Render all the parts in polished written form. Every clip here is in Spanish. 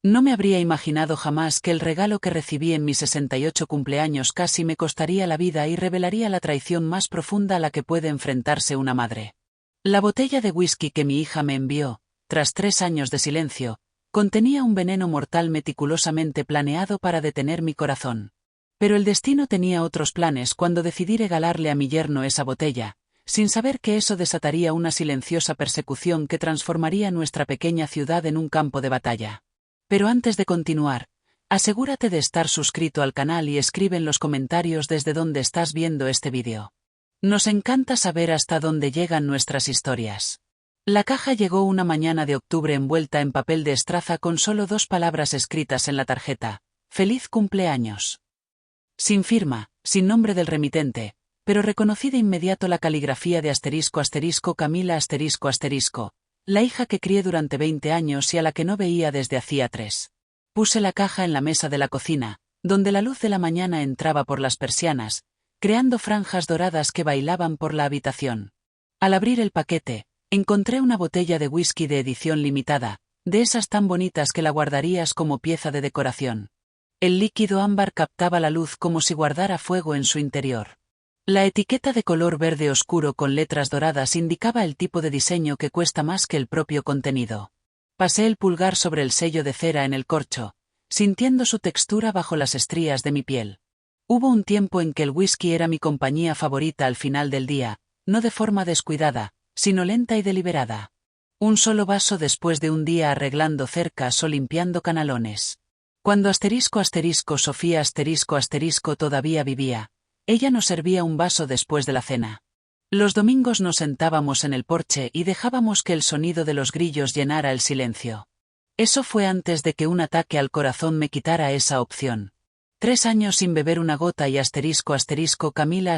No me habría imaginado jamás que el regalo que recibí en mi 68 cumpleaños casi me costaría la vida y revelaría la traición más profunda a la que puede enfrentarse una madre. La botella de whisky que mi hija me envió, tras 3 años de silencio, contenía un veneno mortal meticulosamente planeado para detener mi corazón. Pero el destino tenía otros planes cuando decidí regalarle a mi yerno esa botella, sin saber que eso desataría una silenciosa persecución que transformaría nuestra pequeña ciudad en un campo de batalla. Pero antes de continuar, asegúrate de estar suscrito al canal y escribe en los comentarios desde donde estás viendo este vídeo. Nos encanta saber hasta dónde llegan nuestras historias. La caja llegó una mañana de octubre envuelta en papel de estraza con solo 2 palabras escritas en la tarjeta: «Feliz cumpleaños». Sin firma, sin nombre del remitente, pero reconocí de inmediato la caligrafía de **Camila **, la hija que crié durante 20 años y a la que no veía desde hacía 3. Puse la caja en la mesa de la cocina, donde la luz de la mañana entraba por las persianas, creando franjas doradas que bailaban por la habitación. Al abrir el paquete, encontré una botella de whisky de edición limitada, de esas tan bonitas que la guardarías como pieza de decoración. El líquido ámbar captaba la luz como si guardara fuego en su interior. La etiqueta de color verde oscuro con letras doradas indicaba el tipo de diseño que cuesta más que el propio contenido. Pasé el pulgar sobre el sello de cera en el corcho, sintiendo su textura bajo las estrías de mi piel. Hubo un tiempo en que el whisky era mi compañía favorita al final del día, no de forma descuidada, sino lenta y deliberada. Un solo vaso después de un día arreglando cercas o limpiando canalones. Cuando Sofía todavía vivía, ella nos servía un vaso después de la cena. Los domingos nos sentábamos en el porche y dejábamos que el sonido de los grillos llenara el silencio. Eso fue antes de que un ataque al corazón me quitara esa opción. 3 años sin beber una gota y Camila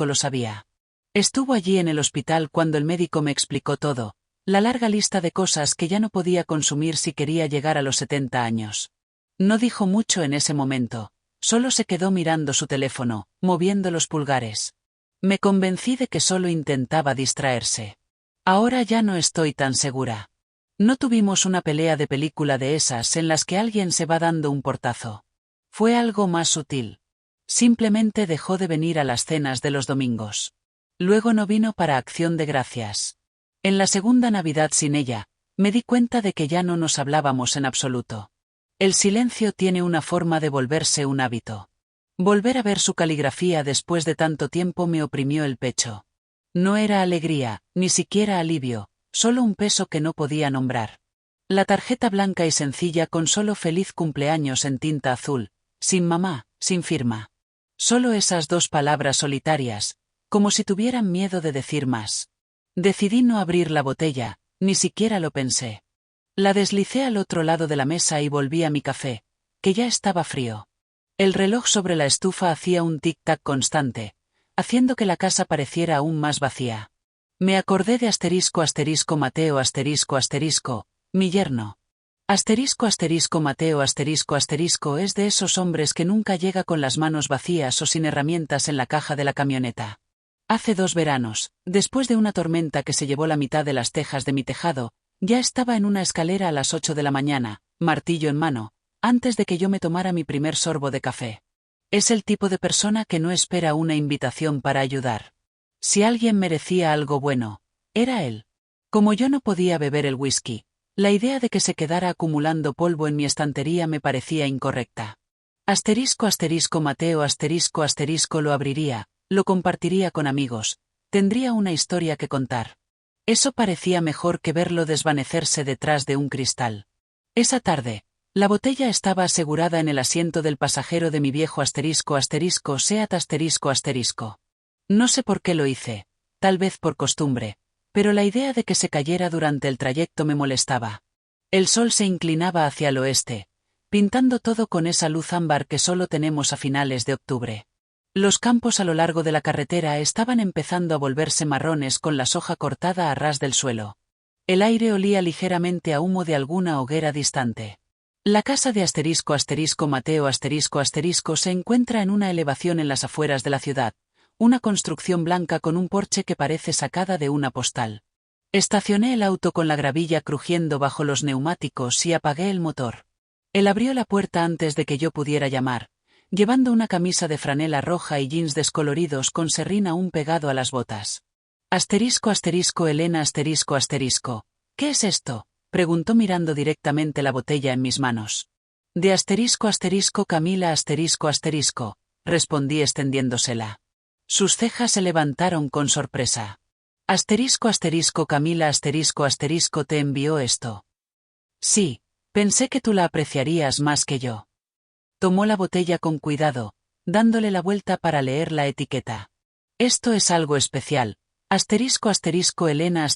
lo sabía. Estuvo allí en el hospital cuando el médico me explicó todo, la larga lista de cosas que ya no podía consumir si quería llegar a los 70 años. No dijo mucho en ese momento. Solo se quedó mirando su teléfono, moviendo los pulgares. Me convencí de que solo intentaba distraerse. Ahora ya no estoy tan segura. No tuvimos una pelea de película de esas en las que alguien se va dando un portazo. Fue algo más sutil. Simplemente dejó de venir a las cenas de los domingos. Luego no vino para Acción de Gracias. En la segunda Navidad sin ella, me di cuenta de que ya no nos hablábamos en absoluto. El silencio tiene una forma de volverse un hábito. Volver a ver su caligrafía después de tanto tiempo me oprimió el pecho. No era alegría, ni siquiera alivio, solo un peso que no podía nombrar. La tarjeta blanca y sencilla con solo feliz cumpleaños en tinta azul, sin mamá, sin firma. Solo esas 2 palabras solitarias, como si tuvieran miedo de decir más. Decidí no abrir la botella, ni siquiera lo pensé. La deslicé al otro lado de la mesa y volví a mi café, que ya estaba frío. El reloj sobre la estufa hacía un tic-tac constante, haciendo que la casa pareciera aún más vacía. Me acordé de Mateo mi yerno. Mateo es de esos hombres que nunca llega con las manos vacías o sin herramientas en la caja de la camioneta. Hace 2 veranos, después de una tormenta que se llevó la mitad de las tejas de mi tejado, ya estaba en una escalera a las 8 de la mañana, martillo en mano, antes de que yo me tomara mi primer sorbo de café. Es el tipo de persona que no espera una invitación para ayudar. Si alguien merecía algo bueno, era él. Como yo no podía beber el whisky, la idea de que se quedara acumulando polvo en mi estantería me parecía incorrecta. Mateo lo abriría, lo compartiría con amigos, tendría una historia que contar. Eso parecía mejor que verlo desvanecerse detrás de un cristal. Esa tarde, la botella estaba asegurada en el asiento del pasajero de mi viejo Seat No sé por qué lo hice, tal vez por costumbre, pero la idea de que se cayera durante el trayecto me molestaba. El sol se inclinaba hacia el oeste, pintando todo con esa luz ámbar que solo tenemos a finales de octubre. Los campos a lo largo de la carretera estaban empezando a volverse marrones con la soja cortada a ras del suelo. El aire olía ligeramente a humo de alguna hoguera distante. La casa de Mateo se encuentra en una elevación en las afueras de la ciudad, una construcción blanca con un porche que parece sacada de una postal. Estacioné el auto con la gravilla crujiendo bajo los neumáticos y apagué el motor. Él abrió la puerta antes de que yo pudiera llamar, llevando una camisa de franela roja y jeans descoloridos con serrín aún pegado a las botas. Elena ¿Qué es esto? Preguntó mirando directamente la botella en mis manos. De Camila respondí extendiéndosela. Sus cejas se levantaron con sorpresa. Camila ¿te envió esto? Sí, pensé que tú la apreciarías más que yo. Tomó la botella con cuidado, dándole la vuelta para leer la etiqueta. Esto es algo especial. Elena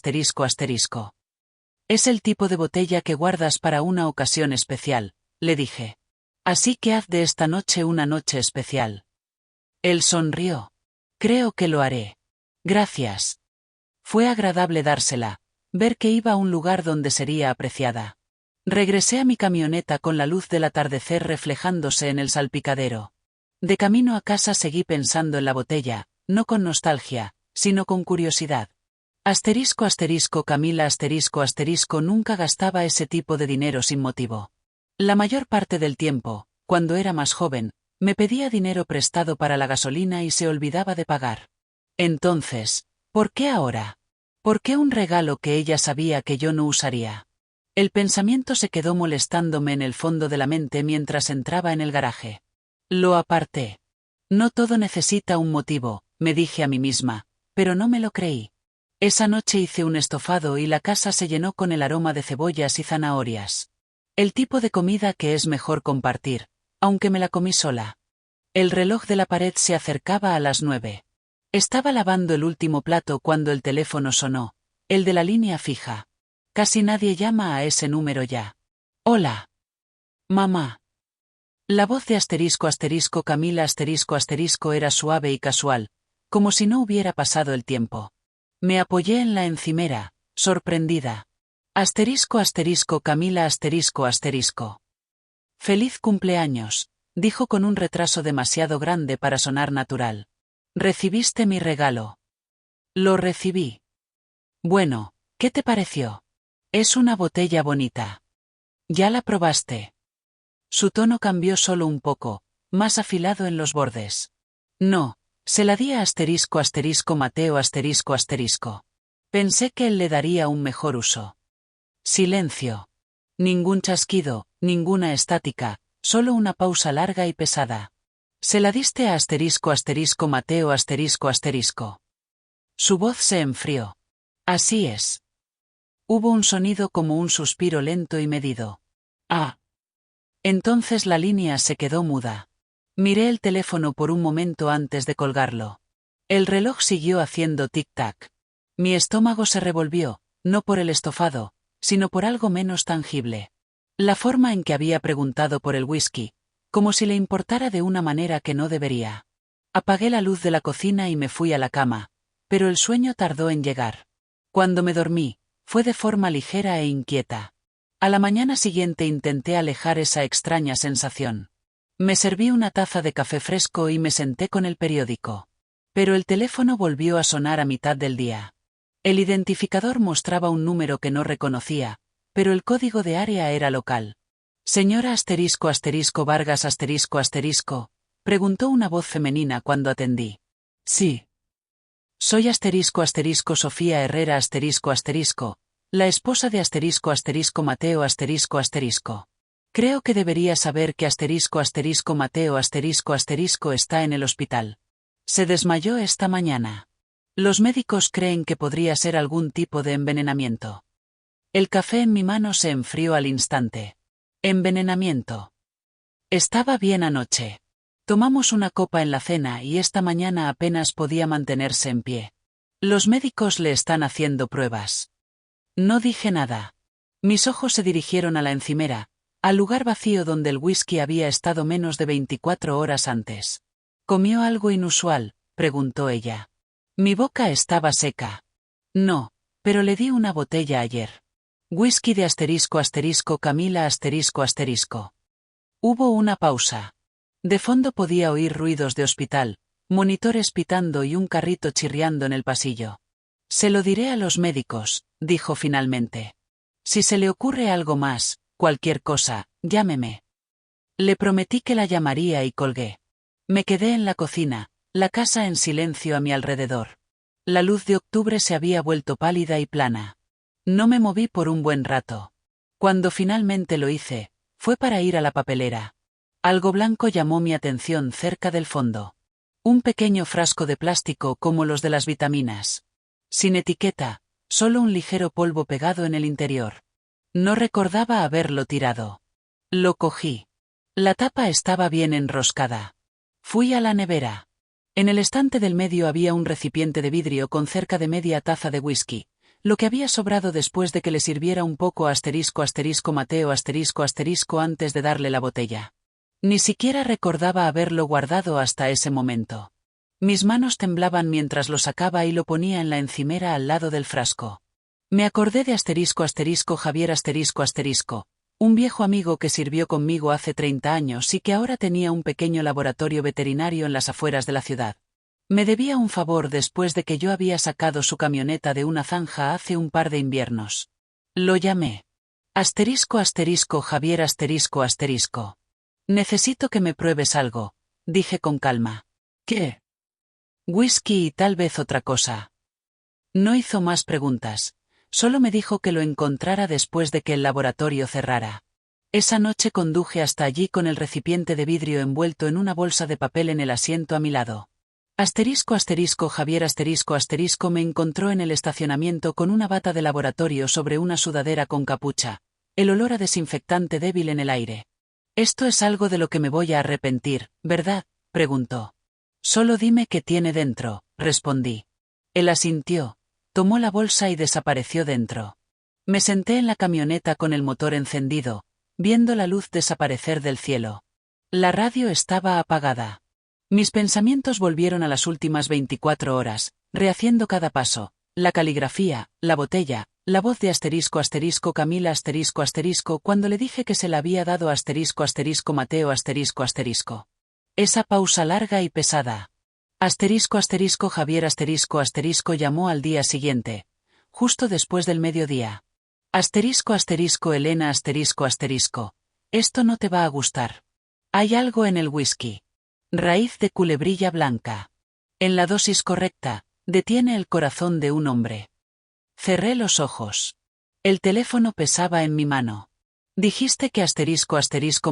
Es el tipo de botella que guardas para una ocasión especial, le dije. Así que haz de esta noche una noche especial. Él sonrió. Creo que lo haré. Gracias. Fue agradable dársela, ver que iba a un lugar donde sería apreciada. Regresé a mi camioneta con la luz del atardecer reflejándose en el salpicadero. De camino a casa seguí pensando en la botella, no con nostalgia, sino con curiosidad. Camila nunca gastaba ese tipo de dinero sin motivo. La mayor parte del tiempo, cuando era más joven, me pedía dinero prestado para la gasolina y se olvidaba de pagar. Entonces, ¿por qué ahora? ¿Por qué un regalo que ella sabía que yo no usaría? El pensamiento se quedó molestándome en el fondo de la mente mientras entraba en el garaje. Lo aparté. No todo necesita un motivo, me dije a mí misma, pero no me lo creí. Esa noche hice un estofado y la casa se llenó con el aroma de cebollas y zanahorias. El tipo de comida que es mejor compartir, aunque me la comí sola. El reloj de la pared se acercaba a las 9. Estaba lavando el último plato cuando el teléfono sonó, el de la línea fija. Casi nadie llama a ese número ya. Hola. Mamá. La voz de Camila era suave y casual, como si no hubiera pasado el tiempo. Me apoyé en la encimera, sorprendida. Camila Feliz cumpleaños, dijo con un retraso demasiado grande para sonar natural. ¿Recibiste mi regalo? Lo recibí. Bueno, ¿qué te pareció? Es una botella bonita. ¿Ya la probaste? Su tono cambió solo un poco, más afilado en los bordes. No, se la di a Mateo . Pensé que él le daría un mejor uso. Silencio. Ningún chasquido, ninguna estática, solo una pausa larga y pesada. ¿Se la diste a Mateo ? Su voz se enfrió. Así es. Hubo un sonido como un suspiro lento y medido. Ah. Entonces la línea se quedó muda. Miré el teléfono por un momento antes de colgarlo. El reloj siguió haciendo tic-tac. Mi estómago se revolvió, no por el estofado, sino por algo menos tangible. La forma en que había preguntado por el whisky, como si le importara de una manera que no debería. Apagué la luz de la cocina y me fui a la cama, pero el sueño tardó en llegar. Cuando me dormí, fue de forma ligera e inquieta. A la mañana siguiente intenté alejar esa extraña sensación. Me serví una taza de café fresco y me senté con el periódico. Pero el teléfono volvió a sonar a mitad del día. El identificador mostraba un número que no reconocía, pero el código de área era local. Señora Vargas preguntó una voz femenina cuando atendí. Sí. Soy Sofía Herrera la esposa de Mateo . Creo que debería saber que Mateo está en el hospital. Se desmayó esta mañana. Los médicos creen que podría ser algún tipo de envenenamiento. El café en mi mano se enfrió al instante. Envenenamiento. Estaba bien anoche. Tomamos una copa en la cena y esta mañana apenas podía mantenerse en pie. Los médicos le están haciendo pruebas. No dije nada. Mis ojos se dirigieron a la encimera, al lugar vacío donde el whisky había estado menos de 24 horas antes. ¿Comió algo inusual?, preguntó ella. Mi boca estaba seca. No, pero le di una botella ayer. Whisky de Camila . Hubo una pausa. De fondo podía oír ruidos de hospital, monitores pitando y un carrito chirriando en el pasillo. Se lo diré a los médicos, dijo finalmente. Si se le ocurre algo más, cualquier cosa, llámeme. Le prometí que la llamaría y colgué. Me quedé en la cocina, la casa en silencio a mi alrededor. La luz de octubre se había vuelto pálida y plana. No me moví por un buen rato. Cuando finalmente lo hice, fue para ir a la papelera. Algo blanco llamó mi atención cerca del fondo. Un pequeño frasco de plástico como los de las vitaminas. Sin etiqueta, solo un ligero polvo pegado en el interior. No recordaba haberlo tirado. Lo cogí. La tapa estaba bien enroscada. Fui a la nevera. En el estante del medio había un recipiente de vidrio con cerca de media taza de whisky, lo que había sobrado después de que le sirviera un poco Mateo antes de darle la botella. Ni siquiera recordaba haberlo guardado hasta ese momento. Mis manos temblaban mientras lo sacaba y lo ponía en la encimera al lado del frasco. Me acordé de Javier un viejo amigo que sirvió conmigo hace 30 años y que ahora tenía un pequeño laboratorio veterinario en las afueras de la ciudad. Me debía un favor después de que yo había sacado su camioneta de una zanja hace un par de inviernos. Lo llamé. Javier. Necesito que me pruebes algo, dije con calma. ¿Qué? Whisky y tal vez otra cosa. No hizo más preguntas. Solo me dijo que lo encontrara después de que el laboratorio cerrara. Esa noche conduje hasta allí con el recipiente de vidrio envuelto en una bolsa de papel en el asiento a mi lado. Javier me encontró en el estacionamiento con una bata de laboratorio sobre una sudadera con capucha, el olor a desinfectante débil en el aire. «Esto es algo de lo que me voy a arrepentir, ¿verdad?», preguntó. «Solo dime qué tiene dentro», respondí. Él asintió, tomó la bolsa y desapareció dentro. Me senté en la camioneta con el motor encendido, viendo la luz desaparecer del cielo. La radio estaba apagada. Mis pensamientos volvieron a las últimas 24 horas, rehaciendo cada paso, la caligrafía, la botella, la voz de Camila cuando le dije que se la había dado Mateo Esa pausa larga y pesada. Javier llamó al día siguiente, justo después del mediodía. Elena esto no te va a gustar. Hay algo en el whisky. Raíz de culebrilla blanca. En la dosis correcta, detiene el corazón de un hombre. Cerré los ojos. El teléfono pesaba en mi mano. Dijiste que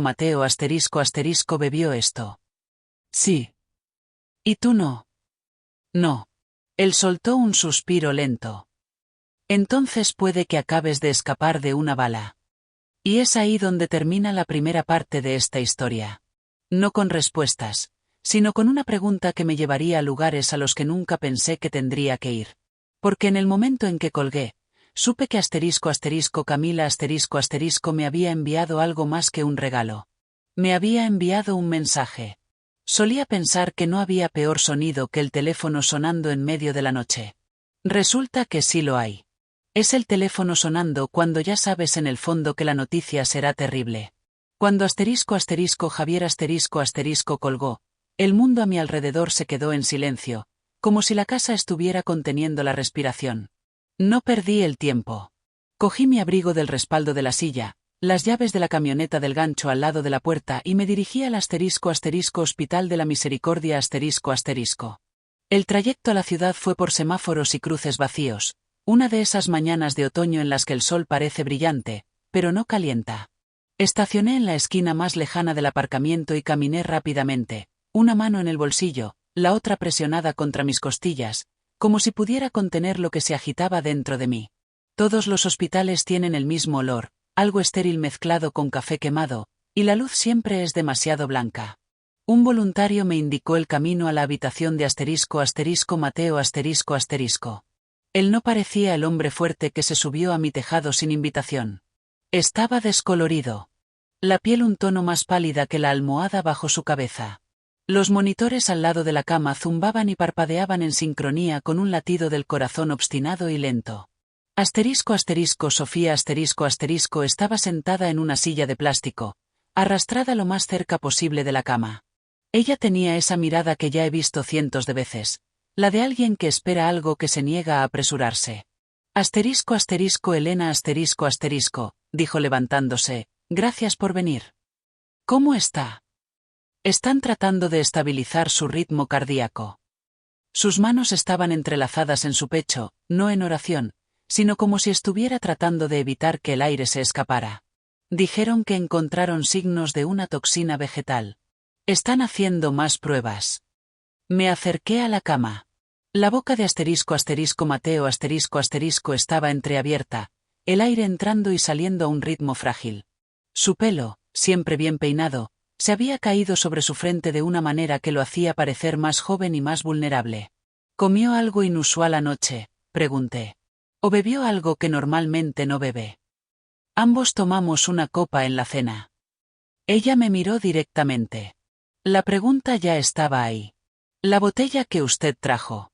Mateo bebió esto. Sí. ¿Y tú no? No. Él soltó un suspiro lento. Entonces puede que acabes de escapar de una bala. Y es ahí donde termina la primera parte de esta historia. No con respuestas, sino con una pregunta que me llevaría a lugares a los que nunca pensé que tendría que ir. Porque en el momento en que colgué, supe que Camila me había enviado algo más que un regalo. Me había enviado un mensaje. Solía pensar que no había peor sonido que el teléfono sonando en medio de la noche. Resulta que sí lo hay. Es el teléfono sonando cuando ya sabes en el fondo que la noticia será terrible. Cuando Javier colgó, el mundo a mi alrededor se quedó en silencio, como si la casa estuviera conteniendo la respiración. No perdí el tiempo. Cogí mi abrigo del respaldo de la silla, las llaves de la camioneta del gancho al lado de la puerta y me dirigí al Hospital de la Misericordia El trayecto a la ciudad fue por semáforos y cruces vacíos, una de esas mañanas de otoño en las que el sol parece brillante, pero no calienta. Estacioné en la esquina más lejana del aparcamiento y caminé rápidamente, una mano en el bolsillo, la otra presionada contra mis costillas, como si pudiera contener lo que se agitaba dentro de mí. Todos los hospitales tienen el mismo olor, algo estéril mezclado con café quemado, y la luz siempre es demasiado blanca. Un voluntario me indicó el camino a la habitación de Mateo Él no parecía el hombre fuerte que se subió a mi tejado sin invitación. Estaba descolorido. La piel un tono más pálida que la almohada bajo su cabeza. Los monitores al lado de la cama zumbaban y parpadeaban en sincronía con un latido del corazón obstinado y lento. Sofía estaba sentada en una silla de plástico, arrastrada lo más cerca posible de la cama. Ella tenía esa mirada que ya he visto cientos de veces, la de alguien que espera algo que se niega a apresurarse. Asterisco asterisco Elena asterisco asterisco, dijo levantándose, gracias por venir. ¿Cómo está? Están tratando de estabilizar su ritmo cardíaco. Sus manos estaban entrelazadas en su pecho, no en oración, sino como si estuviera tratando de evitar que el aire se escapara. Dijeron que encontraron signos de una toxina vegetal. Están haciendo más pruebas. Me acerqué a la cama. La boca de asterisco Mateo asterisco estaba entreabierta, el aire entrando y saliendo a un ritmo frágil. Su pelo, siempre bien peinado, se había caído sobre su frente de una manera que lo hacía parecer más joven y más vulnerable. ¿Comió algo inusual anoche?, pregunté. ¿O bebió algo que normalmente no bebe? Ambos tomamos una copa en la cena. Ella me miró directamente. La pregunta ya estaba ahí. La botella que usted trajo.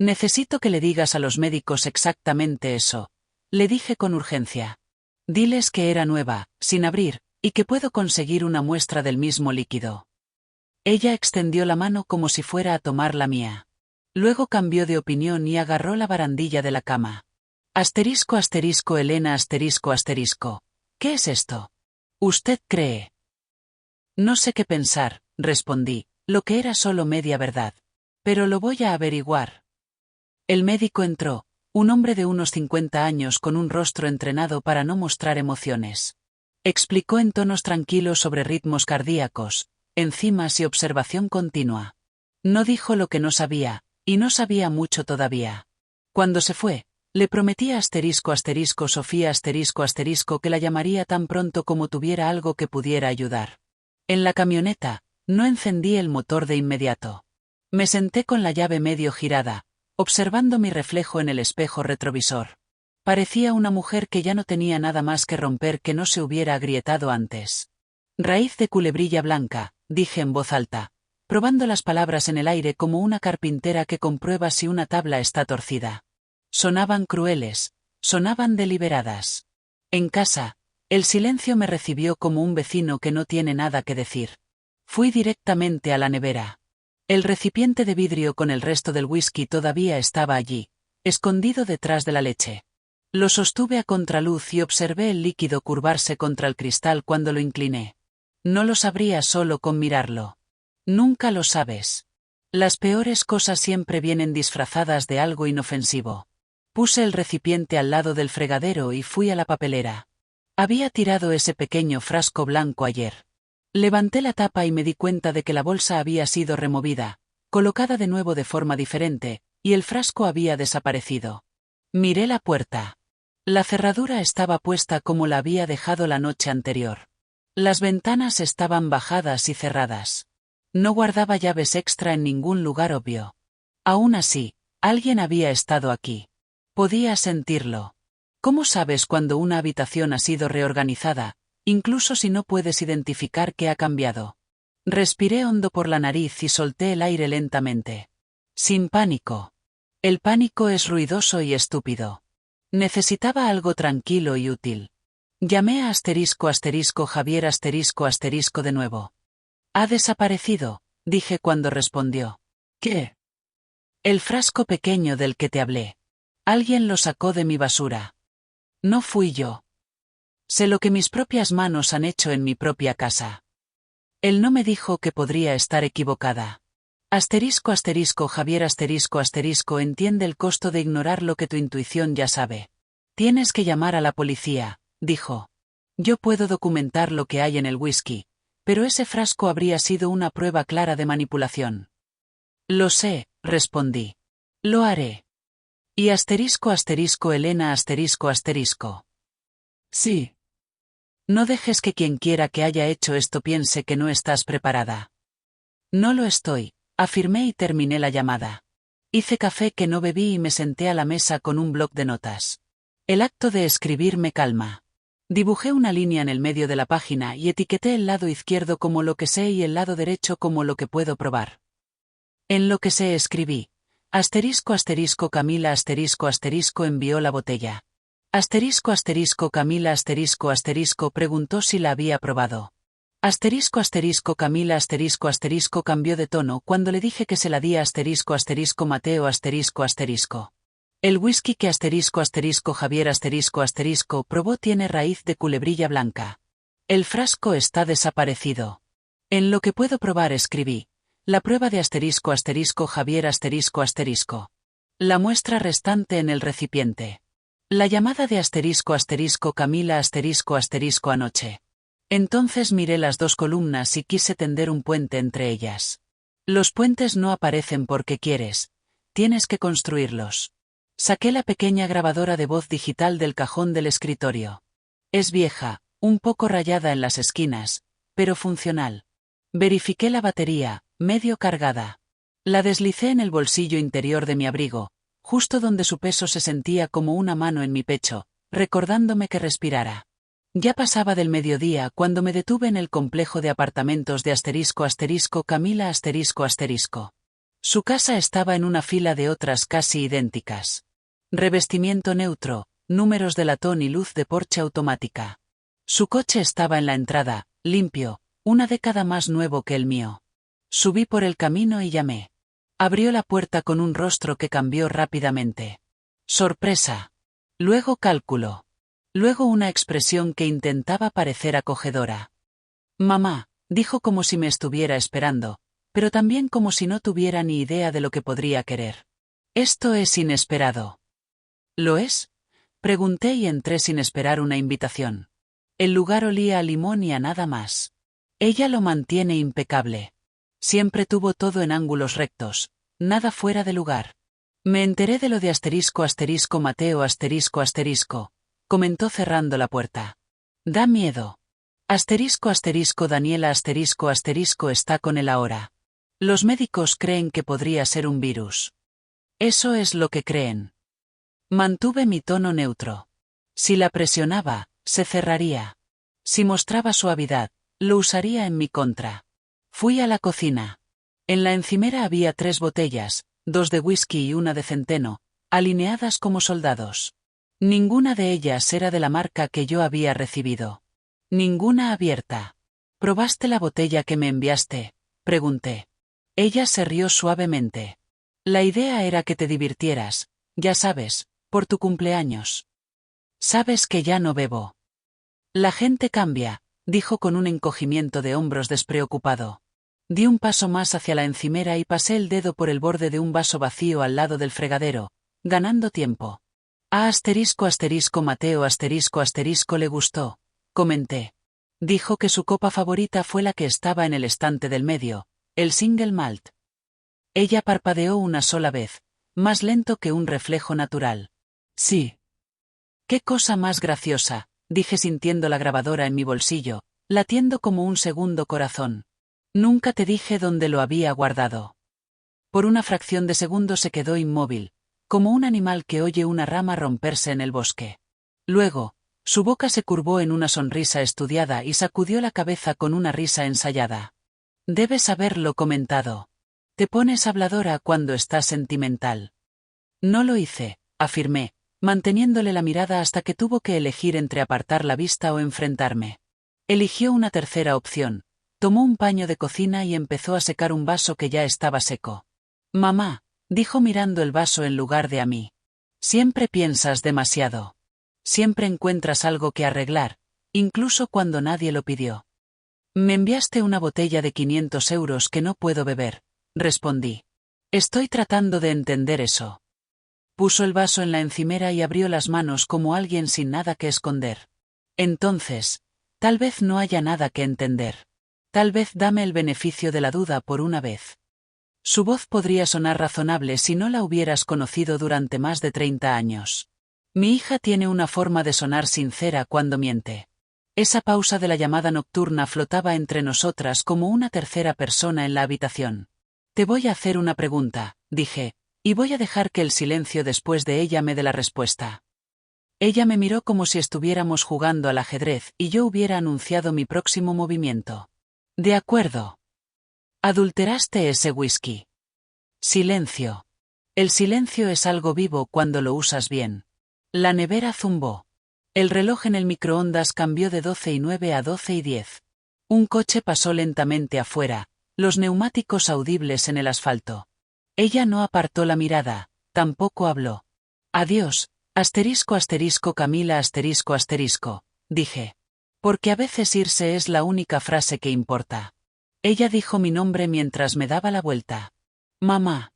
Necesito que le digas a los médicos exactamente eso, le dije con urgencia. Diles que era nueva, sin abrir, y que puedo conseguir una muestra del mismo líquido. Ella extendió la mano como si fuera a tomar la mía. Luego cambió de opinión y agarró la barandilla de la cama. Elena asterisco. ¿Qué es esto? ¿Usted cree? No sé qué pensar, respondí, lo que era solo media verdad. Pero lo voy a averiguar. El médico entró, un hombre de unos 50 años con un rostro entrenado para no mostrar emociones. Explicó en tonos tranquilos sobre ritmos cardíacos, enzimas y observación continua. No dijo lo que no sabía, y no sabía mucho todavía. Cuando se fue, le prometí a Sofía que la llamaría tan pronto como tuviera algo que pudiera ayudar. En la camioneta, no encendí el motor de inmediato. Me senté con la llave medio girada, observando mi reflejo en el espejo retrovisor. Parecía una mujer que ya no tenía nada más que romper que no se hubiera agrietado antes. Raíz de culebrilla blanca, dije en voz alta, probando las palabras en el aire como una carpintera que comprueba si una tabla está torcida. Sonaban crueles, sonaban deliberadas. En casa, el silencio me recibió como un vecino que no tiene nada que decir. Fui directamente a la nevera. El recipiente de vidrio con el resto del whisky todavía estaba allí, escondido detrás de la leche. Lo sostuve a contraluz y observé el líquido curvarse contra el cristal cuando lo incliné. No lo sabría solo con mirarlo. Nunca lo sabes. Las peores cosas siempre vienen disfrazadas de algo inofensivo. Puse el recipiente al lado del fregadero y fui a la papelera. Había tirado ese pequeño frasco blanco ayer. Levanté la tapa y me di cuenta de que la bolsa había sido removida, colocada de nuevo de forma diferente, y el frasco había desaparecido. Miré la puerta. La cerradura estaba puesta como la había dejado la noche anterior. Las ventanas estaban bajadas y cerradas. No guardaba llaves extra en ningún lugar obvio. Aún así, alguien había estado aquí. Podía sentirlo. ¿Cómo sabes cuando una habitación ha sido reorganizada, incluso si no puedes identificar qué ha cambiado? Respiré hondo por la nariz y solté el aire lentamente. Sin pánico. El pánico es ruidoso y estúpido. Necesitaba algo tranquilo y útil. Llamé a Javier de nuevo. Ha desaparecido, dije cuando respondió. ¿Qué? El frasco pequeño del que te hablé. Alguien lo sacó de mi basura. No fui yo. Sé lo que mis propias manos han hecho en mi propia casa. Él no me dijo que podría estar equivocada. Javier entiende el costo de ignorar lo que tu intuición ya sabe. Tienes que llamar a la policía, dijo. Yo puedo documentar lo que hay en el whisky, pero ese frasco habría sido una prueba clara de manipulación. Lo sé, respondí. Lo haré. Y Elena Sí. No dejes que quien quiera que haya hecho esto piense que no estás preparada. No lo estoy, afirmé y terminé la llamada. Hice café que no bebí y me senté a la mesa con un bloc de notas. El acto de escribir me calma. Dibujé una línea en el medio de la página y etiqueté el lado izquierdo como lo que sé y el lado derecho como lo que puedo probar. En lo que sé escribí. Camila envió la botella. Camila preguntó si la había probado. Camila cambió de tono cuando le dije que se la di a Mateo El whisky que Javier probó tiene raíz de culebrilla blanca. El frasco está desaparecido. En lo que puedo probar escribí. La prueba de Javier La muestra restante en el recipiente. La llamada de Camila anoche. Entonces miré las dos columnas y quise tender un puente entre ellas. Los puentes no aparecen porque quieres. Tienes que construirlos. Saqué la pequeña grabadora de voz digital del cajón del escritorio. Es vieja, un poco rayada en las esquinas, pero funcional. Verifiqué la batería, medio cargada. La deslicé en el bolsillo interior de mi abrigo, justo donde su peso se sentía como una mano en mi pecho, recordándome que respirara. Ya pasaba del mediodía cuando me detuve en el complejo de apartamentos de Camila Su casa estaba en una fila de otras casi idénticas. Revestimiento neutro, números de latón y luz de porche automática. Su coche estaba en la entrada, limpio, una década más nuevo que el mío. Subí por el camino y llamé. Abrió la puerta con un rostro que cambió rápidamente. Sorpresa. Luego cálculo. Luego una expresión que intentaba parecer acogedora. Mamá, dijo como si me estuviera esperando, pero también como si no tuviera ni idea de lo que podría querer. Esto es inesperado. ¿Lo es? Pregunté y entré sin esperar una invitación. El lugar olía a limón y a nada más. Ella lo mantiene impecable. Siempre tuvo todo en ángulos rectos, nada fuera de lugar. Me enteré de lo de Mateo comentó cerrando la puerta. Da miedo. Daniela está con él ahora. Los médicos creen que podría ser un virus. Eso es lo que creen. Mantuve mi tono neutro. Si la presionaba, se cerraría. Si mostraba suavidad, lo usaría en mi contra. Fui a la cocina. En la encimera había 3 botellas, 2 de whisky y una de centeno, alineadas como soldados. Ninguna de ellas era de la marca que yo había recibido. Ninguna abierta. ¿Probaste la botella que me enviaste?, pregunté. Ella se rió suavemente. La idea era que te divirtieras, ya sabes, por tu cumpleaños. Sabes que ya no bebo. La gente cambia, dijo con un encogimiento de hombros despreocupado. Di un paso más hacia la encimera y pasé el dedo por el borde de un vaso vacío al lado del fregadero, ganando tiempo. Mateo le gustó, comenté. Dijo que su copa favorita fue la que estaba en el estante del medio, el single malt. Ella parpadeó una sola vez, más lento que un reflejo natural. Sí. Qué cosa más graciosa, dije sintiendo la grabadora en mi bolsillo, latiendo como un segundo corazón. Nunca te dije dónde lo había guardado. Por una fracción de segundo se quedó inmóvil, como un animal que oye una rama romperse en el bosque. Luego, su boca se curvó en una sonrisa estudiada y sacudió la cabeza con una risa ensayada. Debes haberlo comentado. Te pones habladora cuando estás sentimental. No lo hice, afirmé, manteniéndole la mirada hasta que tuvo que elegir entre apartar la vista o enfrentarme. Eligió una tercera opción, tomó un paño de cocina y empezó a secar un vaso que ya estaba seco. Mamá, dijo mirando el vaso en lugar de a mí. Siempre piensas demasiado. Siempre encuentras algo que arreglar, incluso cuando nadie lo pidió. Me enviaste una botella de 500 euros que no puedo beber, respondí. Estoy tratando de entender eso. Puso el vaso en la encimera y abrió las manos como alguien sin nada que esconder. Entonces, tal vez no haya nada que entender. Tal vez dame el beneficio de la duda por una vez. Su voz podría sonar razonable si no la hubieras conocido durante más de 30 años. Mi hija tiene una forma de sonar sincera cuando miente. Esa pausa de la llamada nocturna flotaba entre nosotras como una tercera persona en la habitación. Te voy a hacer una pregunta, dije, y voy a dejar que el silencio después de ella me dé la respuesta. Ella me miró como si estuviéramos jugando al ajedrez y yo hubiera anunciado mi próximo movimiento. De acuerdo. ¿Adulteraste ese whisky? Silencio. El silencio es algo vivo cuando lo usas bien. La nevera zumbó. El reloj en el microondas cambió de 12:09 a 12:10. Un coche pasó lentamente afuera, los neumáticos audibles en el asfalto. Ella no apartó la mirada, tampoco habló. Adiós, Camila dije. Porque a veces irse es la única frase que importa. Ella dijo mi nombre mientras me daba la vuelta. Mamá.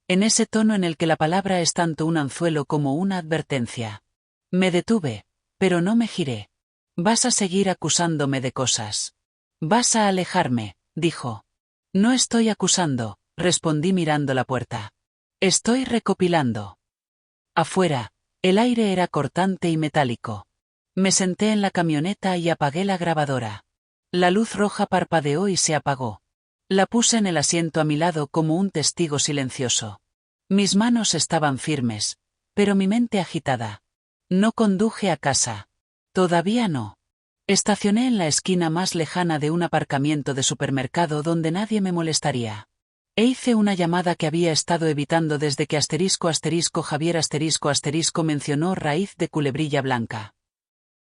En ese tono en el que la palabra es tanto un anzuelo como una advertencia. Me detuve, pero no me giré. Vas a seguir acusándome de cosas. Vas a alejarme, dijo. No estoy acusando, respondí mirando la puerta. Estoy recopilando. Afuera, el aire era cortante y metálico. Me senté en la camioneta y apagué la grabadora. La luz roja parpadeó y se apagó. La puse en el asiento a mi lado como un testigo silencioso. Mis manos estaban firmes, pero mi mente agitada. No conduje a casa. Todavía no. Estacioné en la esquina más lejana de un aparcamiento de supermercado donde nadie me molestaría. E hice una llamada que había estado evitando desde que Javier mencionó raíz de culebrilla blanca.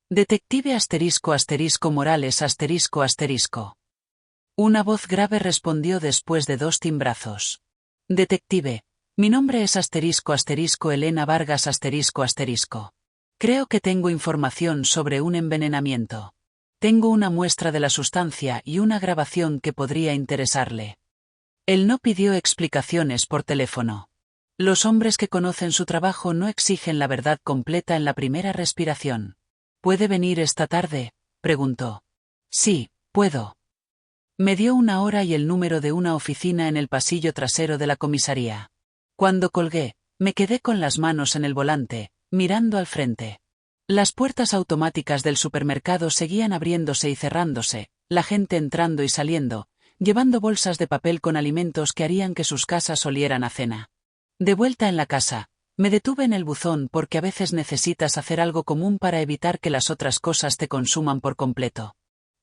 Detective Morales Una voz grave respondió después de 2 timbrazos. Detective, mi nombre es Elena Vargas Creo que tengo información sobre un envenenamiento. Tengo una muestra de la sustancia y una grabación que podría interesarle. Él no pidió explicaciones por teléfono. Los hombres que conocen su trabajo no exigen la verdad completa en la primera respiración. ¿Puede venir esta tarde?, preguntó. Sí, puedo. Me dio una hora y el número de una oficina en el pasillo trasero de la comisaría. Cuando colgué, me quedé con las manos en el volante, mirando al frente. Las puertas automáticas del supermercado seguían abriéndose y cerrándose, la gente entrando y saliendo, llevando bolsas de papel con alimentos que harían que sus casas olieran a cena. De vuelta en la casa, me detuve en el buzón porque a veces necesitas hacer algo común para evitar que las otras cosas te consuman por completo.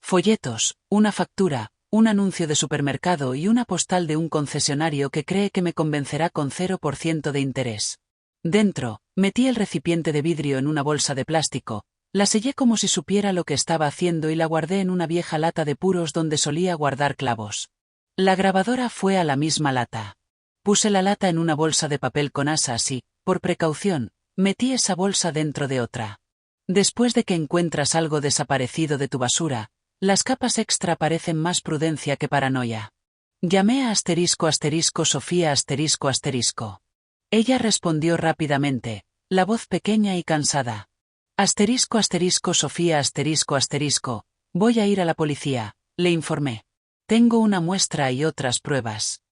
Folletos, una factura, un anuncio de supermercado y una postal de un concesionario que cree que me convencerá con 0% de interés. Dentro, metí el recipiente de vidrio en una bolsa de plástico, la sellé como si supiera lo que estaba haciendo y la guardé en una vieja lata de puros donde solía guardar clavos. La grabadora fue a la misma lata. Puse la lata en una bolsa de papel con asas y, por precaución, metí esa bolsa dentro de otra. Después de que encuentras algo desaparecido de tu basura, las capas extra parecen más prudencia que paranoia. Llamé a Sofía Ella respondió rápidamente, la voz pequeña y cansada. Sofía voy a ir a la policía, le informé. Tengo una muestra y otras pruebas.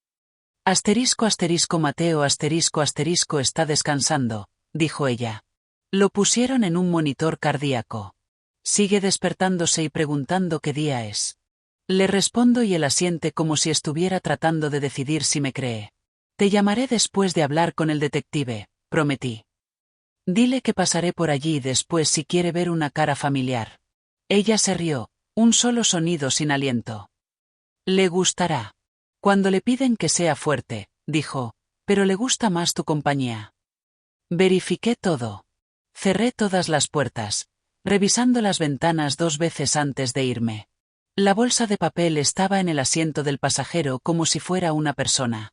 Mateo está descansando, dijo ella. Lo pusieron en un monitor cardíaco. Sigue despertándose y preguntando qué día es. Le respondo y él asiente como si estuviera tratando de decidir si me cree. Te llamaré después de hablar con el detective, prometí. Dile que pasaré por allí después si quiere ver una cara familiar. Ella se rió, un solo sonido sin aliento. Le gustará. Cuando le piden que sea fuerte, dijo, pero le gusta más tu compañía. Verifiqué todo. Cerré todas las puertas, revisando las ventanas 2 veces antes de irme. La bolsa de papel estaba en el asiento del pasajero como si fuera una persona.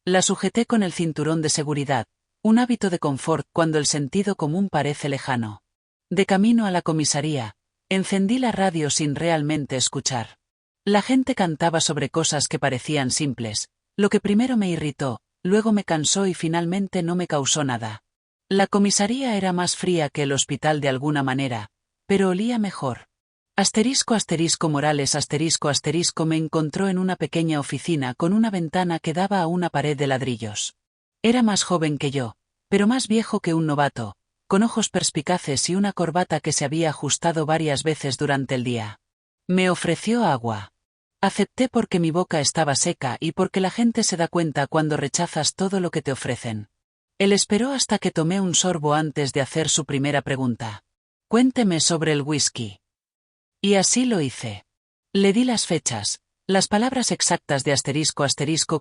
La sujeté con el cinturón de seguridad, un hábito de confort cuando el sentido común parece lejano. De camino a la comisaría, encendí la radio sin realmente escuchar. La gente cantaba sobre cosas que parecían simples, lo que primero me irritó, luego me cansó y finalmente no me causó nada. La comisaría era más fría que el hospital de alguna manera, pero olía mejor. Morales me encontró en una pequeña oficina con una ventana que daba a una pared de ladrillos. Era más joven que yo, pero más viejo que un novato, con ojos perspicaces y una corbata que se había ajustado varias veces durante el día. Me ofreció agua. Acepté porque mi boca estaba seca y porque la gente se da cuenta cuando rechazas todo lo que te ofrecen. Él esperó hasta que tomé un sorbo antes de hacer su primera pregunta. Cuénteme sobre el whisky. Y así lo hice. Le di las fechas, las palabras exactas de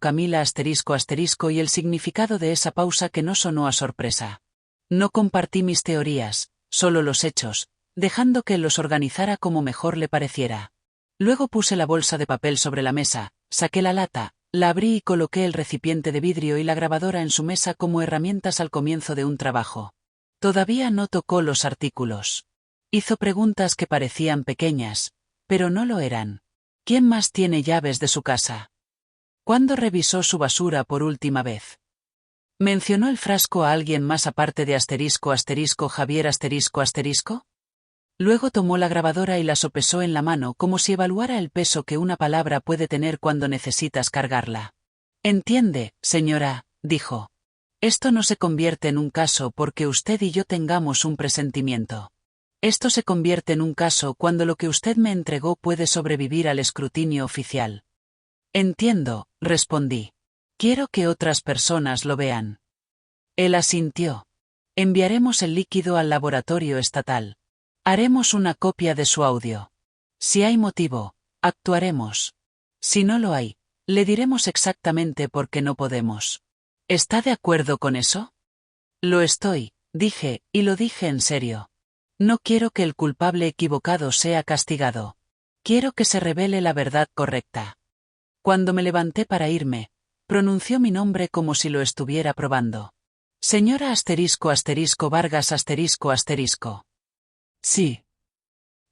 Camila y el significado de esa pausa que no sonó a sorpresa. No compartí mis teorías, solo los hechos, dejando que él los organizara como mejor le pareciera. Luego puse la bolsa de papel sobre la mesa, saqué la lata, La abrí y coloqué el recipiente de vidrio y la grabadora en su mesa como herramientas al comienzo de un trabajo. Todavía no tocó los artículos. Hizo preguntas que parecían pequeñas, pero no lo eran. ¿Quién más tiene llaves de su casa? ¿Cuándo revisó su basura por última vez? ¿Mencionó el frasco a alguien más aparte de Javier ***? Luego tomó la grabadora y la sopesó en la mano como si evaluara el peso que una palabra puede tener cuando necesitas cargarla. Entiende, señora, dijo. Esto no se convierte en un caso porque usted y yo tengamos un presentimiento. Esto se convierte en un caso cuando lo que usted me entregó puede sobrevivir al escrutinio oficial. Entiendo, respondí. Quiero que otras personas lo vean. Él asintió. Enviaremos el líquido al laboratorio estatal. Haremos una copia de su audio. Si hay motivo, actuaremos. Si no lo hay, le diremos exactamente por qué no podemos. ¿Está de acuerdo con eso? Lo estoy, dije, y lo dije en serio. No quiero que el culpable equivocado sea castigado. Quiero que se revele la verdad correcta. Cuando me levanté para irme, pronunció mi nombre como si lo estuviera probando. Señora Vargas ***. Sí.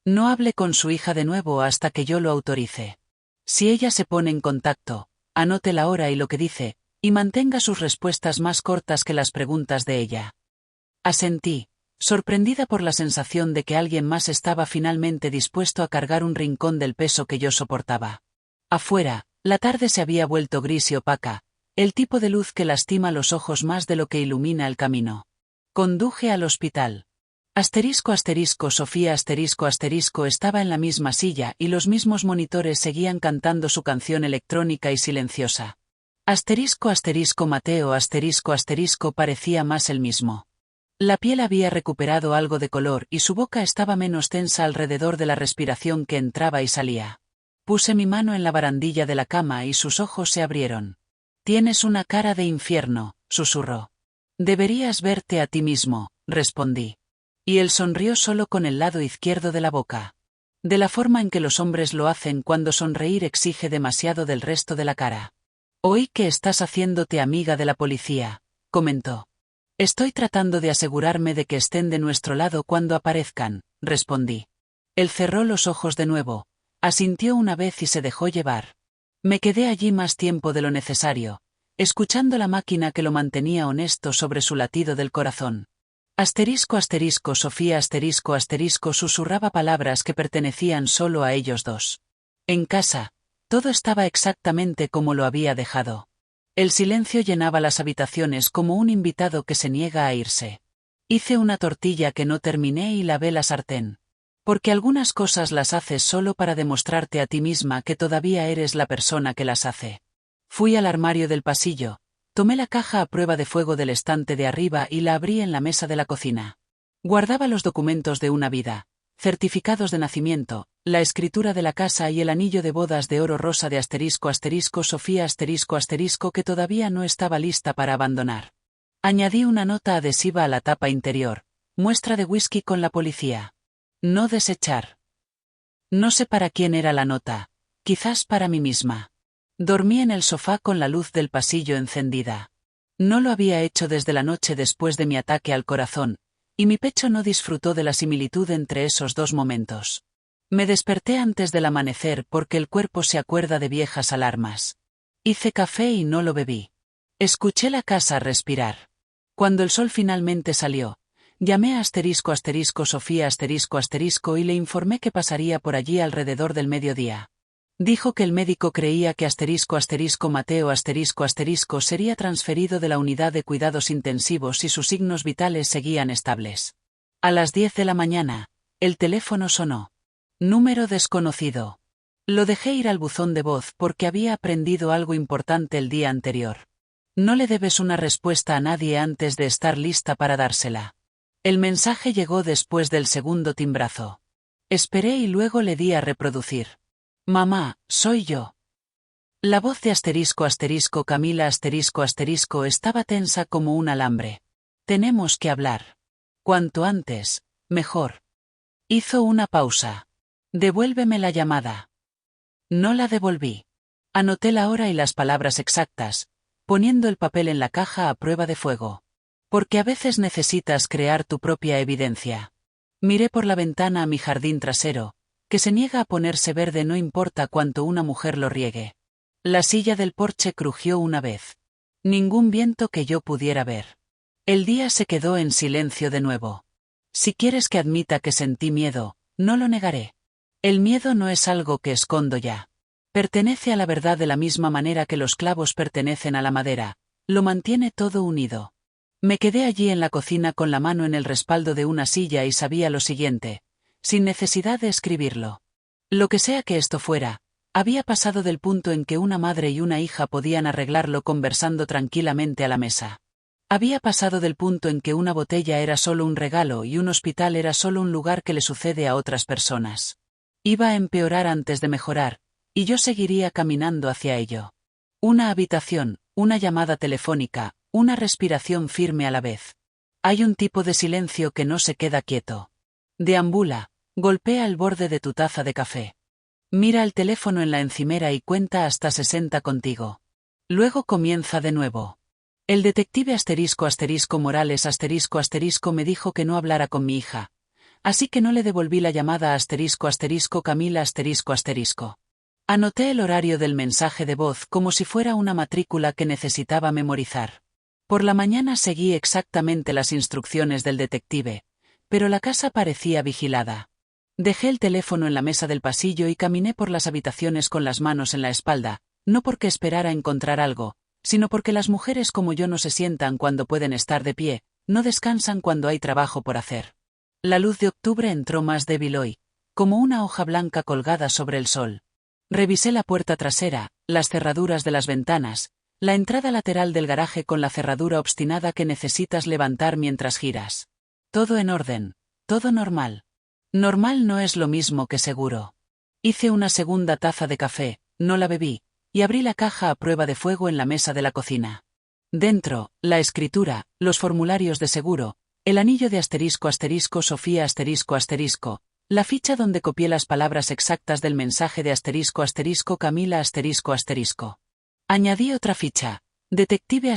No hable con su hija de nuevo hasta que yo lo autorice. Si ella se pone en contacto, anote la hora y lo que dice, y mantenga sus respuestas más cortas que las preguntas de ella. Asentí, sorprendida por la sensación de que alguien más estaba finalmente dispuesto a cargar un rincón del peso que yo soportaba. Afuera, la tarde se había vuelto gris y opaca, el tipo de luz que lastima los ojos más de lo que ilumina el camino. Conduje al hospital. Sofía estaba en la misma silla y los mismos monitores seguían cantando su canción electrónica y silenciosa. Mateo parecía más el mismo. La piel había recuperado algo de color y su boca estaba menos tensa alrededor de la respiración que entraba y salía. Puse mi mano en la barandilla de la cama y sus ojos se abrieron. Tienes una cara de infierno, susurró. Deberías verte a ti mismo, respondí. Y él sonrió solo con el lado izquierdo de la boca. De la forma en que los hombres lo hacen cuando sonreír exige demasiado del resto de la cara. Oí que estás haciéndote amiga de la policía, comentó. Estoy tratando de asegurarme de que estén de nuestro lado cuando aparezcan, respondí. Él cerró los ojos de nuevo, asintió una vez y se dejó llevar. Me quedé allí más tiempo de lo necesario, escuchando la máquina que lo mantenía honesto sobre su latido del corazón. Sofía susurraba palabras que pertenecían solo a ellos dos. En casa, todo estaba exactamente como lo había dejado. El silencio llenaba las habitaciones como un invitado que se niega a irse. Hice una tortilla que no terminé y lavé la sartén. Porque algunas cosas las haces solo para demostrarte a ti misma que todavía eres la persona que las hace. Fui al armario del pasillo. Tomé la caja a prueba de fuego del estante de arriba y la abrí en la mesa de la cocina. Guardaba los documentos de una vida, certificados de nacimiento, la escritura de la casa y el anillo de bodas de oro rosa de Sofía que todavía no estaba lista para abandonar. Añadí una nota adhesiva a la tapa interior, muestra de whisky con la policía. No desechar. No sé para quién era la nota, quizás para mí misma. Dormí en el sofá con la luz del pasillo encendida. No lo había hecho desde la noche después de mi ataque al corazón, y mi pecho no disfrutó de la similitud entre esos dos momentos. Me desperté antes del amanecer porque el cuerpo se acuerda de viejas alarmas. Hice café y no lo bebí. Escuché la casa respirar. Cuando el sol finalmente salió, llamé a Sofía y le informé que pasaría por allí alrededor del mediodía. Dijo que el médico creía que Mateo sería transferido de la unidad de cuidados intensivos y sus signos vitales seguían estables. A las 10 de la mañana, el teléfono sonó. Número desconocido. Lo dejé ir al buzón de voz porque había aprendido algo importante el día anterior. No le debes una respuesta a nadie antes de estar lista para dársela. El mensaje llegó después del segundo timbrazo. Esperé y luego le di a reproducir. Mamá, soy yo. La voz de Camila estaba tensa como un alambre. Tenemos que hablar. Cuanto antes, mejor. Hizo una pausa. Devuélveme la llamada. No la devolví. Anoté la hora y las palabras exactas, poniendo el papel en la caja a prueba de fuego. Porque a veces necesitas crear tu propia evidencia. Miré por la ventana a mi jardín trasero, que se niega a ponerse verde no importa cuánto una mujer lo riegue. La silla del porche crujió una vez. Ningún viento que yo pudiera ver. El día se quedó en silencio de nuevo. Si quieres que admita que sentí miedo, no lo negaré. El miedo no es algo que escondo ya. Pertenece a la verdad de la misma manera que los clavos pertenecen a la madera, lo mantiene todo unido. Me quedé allí en la cocina con la mano en el respaldo de una silla y sabía lo siguiente, sin necesidad de escribirlo. Lo que sea que esto fuera, había pasado del punto en que una madre y una hija podían arreglarlo conversando tranquilamente a la mesa. Había pasado del punto en que una botella era solo un regalo y un hospital era solo un lugar que le sucede a otras personas. Iba a empeorar antes de mejorar, y yo seguiría caminando hacia ello. Una habitación, una llamada telefónica, una respiración firme a la vez. Hay un tipo de silencio que no se queda quieto. Deambula, golpea el borde de tu taza de café. Mira el teléfono en la encimera y cuenta hasta 60 contigo. Luego comienza de nuevo. El detective Morales me dijo que no hablara con mi hija. Así que no le devolví la llamada Camila ***. Anoté el horario del mensaje de voz como si fuera una matrícula que necesitaba memorizar. Por la mañana seguí exactamente las instrucciones del detective, pero la casa parecía vigilada. Dejé el teléfono en la mesa del pasillo y caminé por las habitaciones con las manos en la espalda, no porque esperara encontrar algo, sino porque las mujeres como yo no se sientan cuando pueden estar de pie, no descansan cuando hay trabajo por hacer. La luz de octubre entró más débil hoy, como una hoja blanca colgada sobre el sol. Revisé la puerta trasera, las cerraduras de las ventanas, la entrada lateral del garaje con la cerradura obstinada que necesitas levantar mientras giras. Todo en orden, todo normal. Normal no es lo mismo que seguro. Hice una segunda taza de café, no la bebí, y abrí la caja a prueba de fuego en la mesa de la cocina. Dentro, la escritura, los formularios de seguro, el anillo de Sofía la ficha donde copié las palabras exactas del mensaje de Camila Añadí otra ficha, detective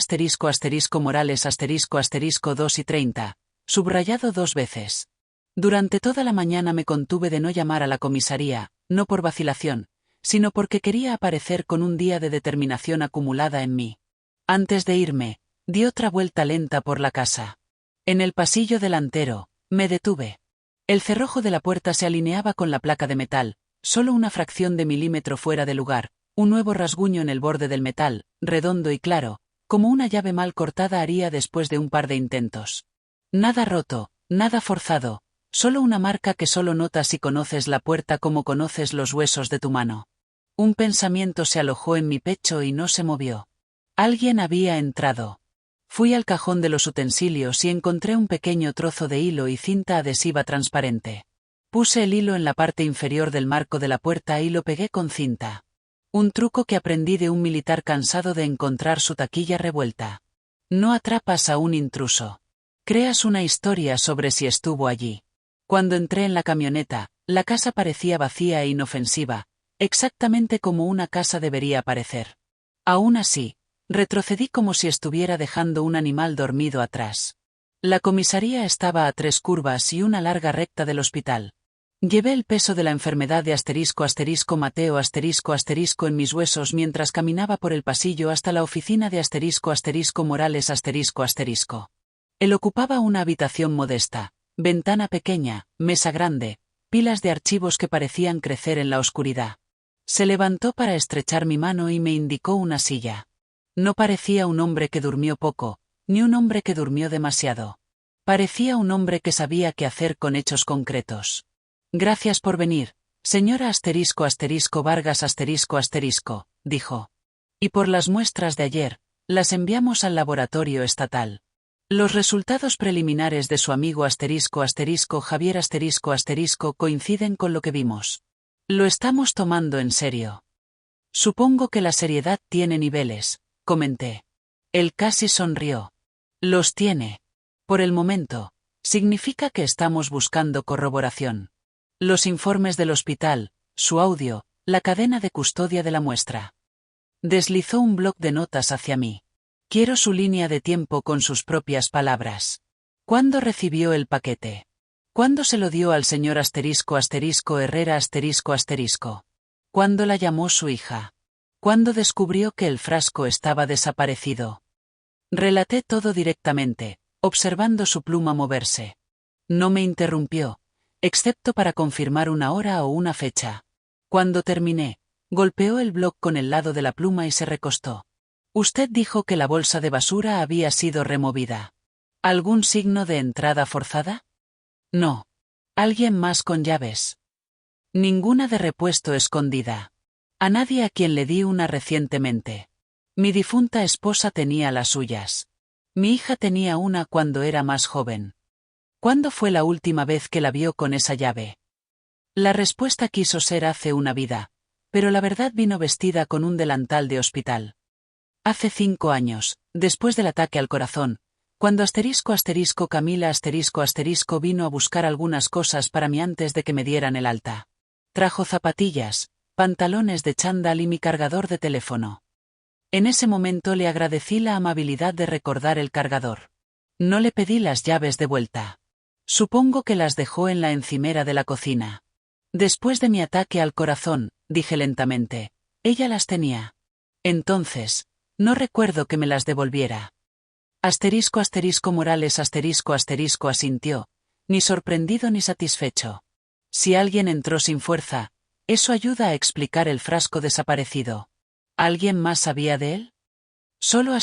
Morales 2 y 30, subrayado 2 veces. Durante toda la mañana me contuve de no llamar a la comisaría, no por vacilación, sino porque quería aparecer con un día de determinación acumulada en mí. Antes de irme, di otra vuelta lenta por la casa. En el pasillo delantero, me detuve. El cerrojo de la puerta se alineaba con la placa de metal, solo una fracción de milímetro fuera de lugar, un nuevo rasguño en el borde del metal, redondo y claro, como una llave mal cortada haría después de un par de intentos. Nada roto, nada forzado, solo una marca que solo notas si conoces la puerta como conoces los huesos de tu mano. Un pensamiento se alojó en mi pecho y no se movió. Alguien había entrado. Fui al cajón de los utensilios y encontré un pequeño trozo de hilo y cinta adhesiva transparente. Puse el hilo en la parte inferior del marco de la puerta y lo pegué con cinta. Un truco que aprendí de un militar cansado de encontrar su taquilla revuelta. No atrapas a un intruso. Creas una historia sobre si estuvo allí. Cuando entré en la camioneta, la casa parecía vacía e inofensiva, exactamente como una casa debería parecer. Aún así, retrocedí como si estuviera dejando un animal dormido atrás. La comisaría estaba a 3 curvas y una larga recta del hospital. Llevé el peso de la enfermedad de Mateo en mis huesos mientras caminaba por el pasillo hasta la oficina de Morales Él ocupaba una habitación modesta, ventana pequeña, mesa grande, pilas de archivos que parecían crecer en la oscuridad. Se levantó para estrechar mi mano y me indicó una silla. No parecía un hombre que durmió poco, ni un hombre que durmió demasiado. Parecía un hombre que sabía qué hacer con hechos concretos. Gracias por venir, señora Vargas dijo. Y por las muestras de ayer, las enviamos al laboratorio estatal. Los resultados preliminares de su amigo Javier coinciden con lo que vimos. Lo estamos tomando en serio. Supongo que la seriedad tiene niveles, comenté. Él casi sonrió. Los tiene. Por el momento, significa que estamos buscando corroboración. Los informes del hospital, su audio, la cadena de custodia de la muestra. Deslizó un bloc de notas hacia mí. Quiero su línea de tiempo con sus propias palabras. ¿Cuándo recibió el paquete? ¿Cuándo se lo dio al señor Herrera ¿Cuándo la llamó su hija? ¿Cuándo descubrió que el frasco estaba desaparecido? Relaté todo directamente, observando su pluma moverse. No me interrumpió, excepto para confirmar una hora o una fecha. Cuando terminé, golpeó el bloc con el lado de la pluma y se recostó. Usted dijo que la bolsa de basura había sido removida. ¿Algún signo de entrada forzada? No. ¿Alguien más con llaves? Ninguna de repuesto escondida. A nadie a quien le di una recientemente. Mi difunta esposa tenía las suyas. Mi hija tenía una cuando era más joven. ¿Cuándo fue la última vez que la vio con esa llave? La respuesta quiso ser hace una vida, pero la verdad vino vestida con un delantal de hospital. Hace 5 años, después del ataque al corazón, cuando Camila vino a buscar algunas cosas para mí antes de que me dieran el alta. Trajo zapatillas, pantalones de chándal y mi cargador de teléfono. En ese momento le agradecí la amabilidad de recordar el cargador. No le pedí las llaves de vuelta. Supongo que las dejó en la encimera de la cocina. Después de mi ataque al corazón, dije lentamente, ella las tenía. Entonces, no recuerdo que me las devolviera. Morales asintió, ni sorprendido ni satisfecho. Si alguien entró sin fuerza, eso ayuda a explicar el frasco desaparecido. ¿Alguien más sabía de él? Solo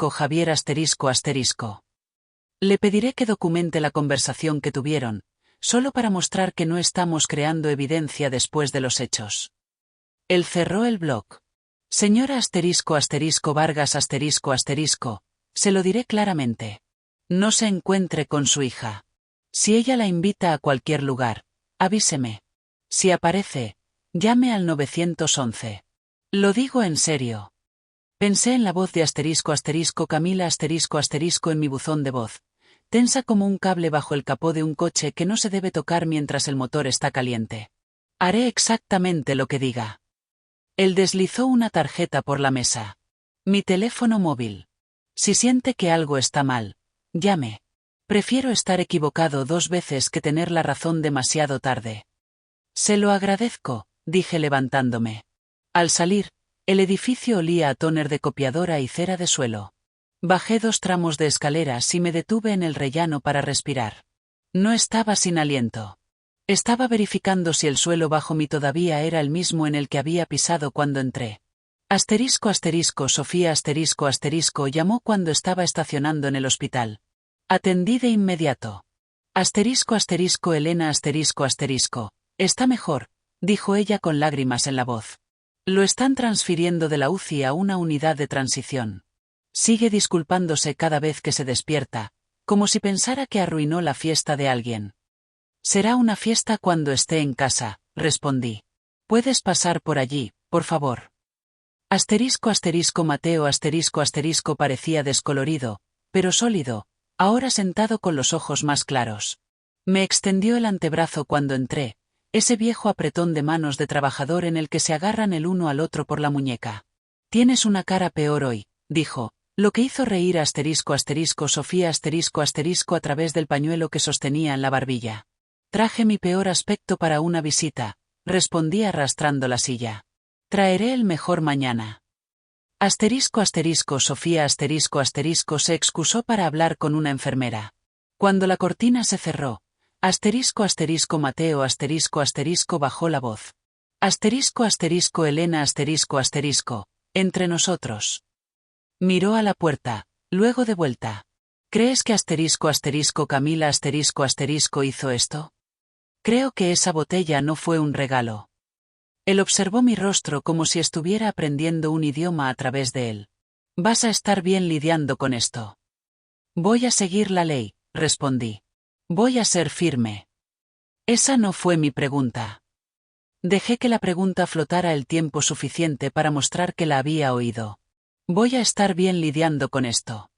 Javier Le pediré que documente la conversación que tuvieron, solo para mostrar que no estamos creando evidencia después de los hechos. Él cerró el blog. Señora Vargas se lo diré claramente. No se encuentre con su hija. Si ella la invita a cualquier lugar, avíseme. Si aparece, llame al 911. Lo digo en serio. Pensé en la voz de Camila en mi buzón de voz, tensa como un cable bajo el capó de un coche que no se debe tocar mientras el motor está caliente. Haré exactamente lo que diga. Él deslizó una tarjeta por la mesa. Mi teléfono móvil. Si siente que algo está mal, llame. Prefiero estar equivocado 2 veces que tener la razón demasiado tarde. Se lo agradezco, dije levantándome. Al salir, el edificio olía a tóner de copiadora y cera de suelo. Bajé 2 tramos de escaleras y me detuve en el rellano para respirar. No estaba sin aliento. Estaba verificando si el suelo bajo mí todavía era el mismo en el que había pisado cuando entré. Sofía llamó cuando estaba estacionando en el hospital. Atendí de inmediato. Elena está mejor, dijo ella con lágrimas en la voz. Lo están transfiriendo de la UCI a una unidad de transición. Sigue disculpándose cada vez que se despierta, como si pensara que arruinó la fiesta de alguien. Será una fiesta cuando esté en casa, respondí. Puedes pasar por allí, por favor. Mateo parecía descolorido, pero sólido, ahora sentado con los ojos más claros. Me extendió el antebrazo cuando entré, ese viejo apretón de manos de trabajador en el que se agarran el uno al otro por la muñeca. Tienes una cara peor hoy, dijo, lo que hizo reír a Sofía a través del pañuelo que sostenía en la barbilla. Traje mi peor aspecto para una visita, respondí arrastrando la silla. Traeré el mejor mañana. Sofía se excusó para hablar con una enfermera. Cuando la cortina se cerró, Mateo bajó la voz. Elena entre nosotros. Miró a la puerta, luego de vuelta. ¿Crees que Camila hizo esto? Creo que esa botella no fue un regalo. Él observó mi rostro como si estuviera aprendiendo un idioma a través de él. Vas a estar bien lidiando con esto. Voy a seguir la ley, respondí. Voy a ser firme. Esa no fue mi pregunta. Dejé que la pregunta flotara el tiempo suficiente para mostrar que la había oído. Voy a estar bien lidiando con esto.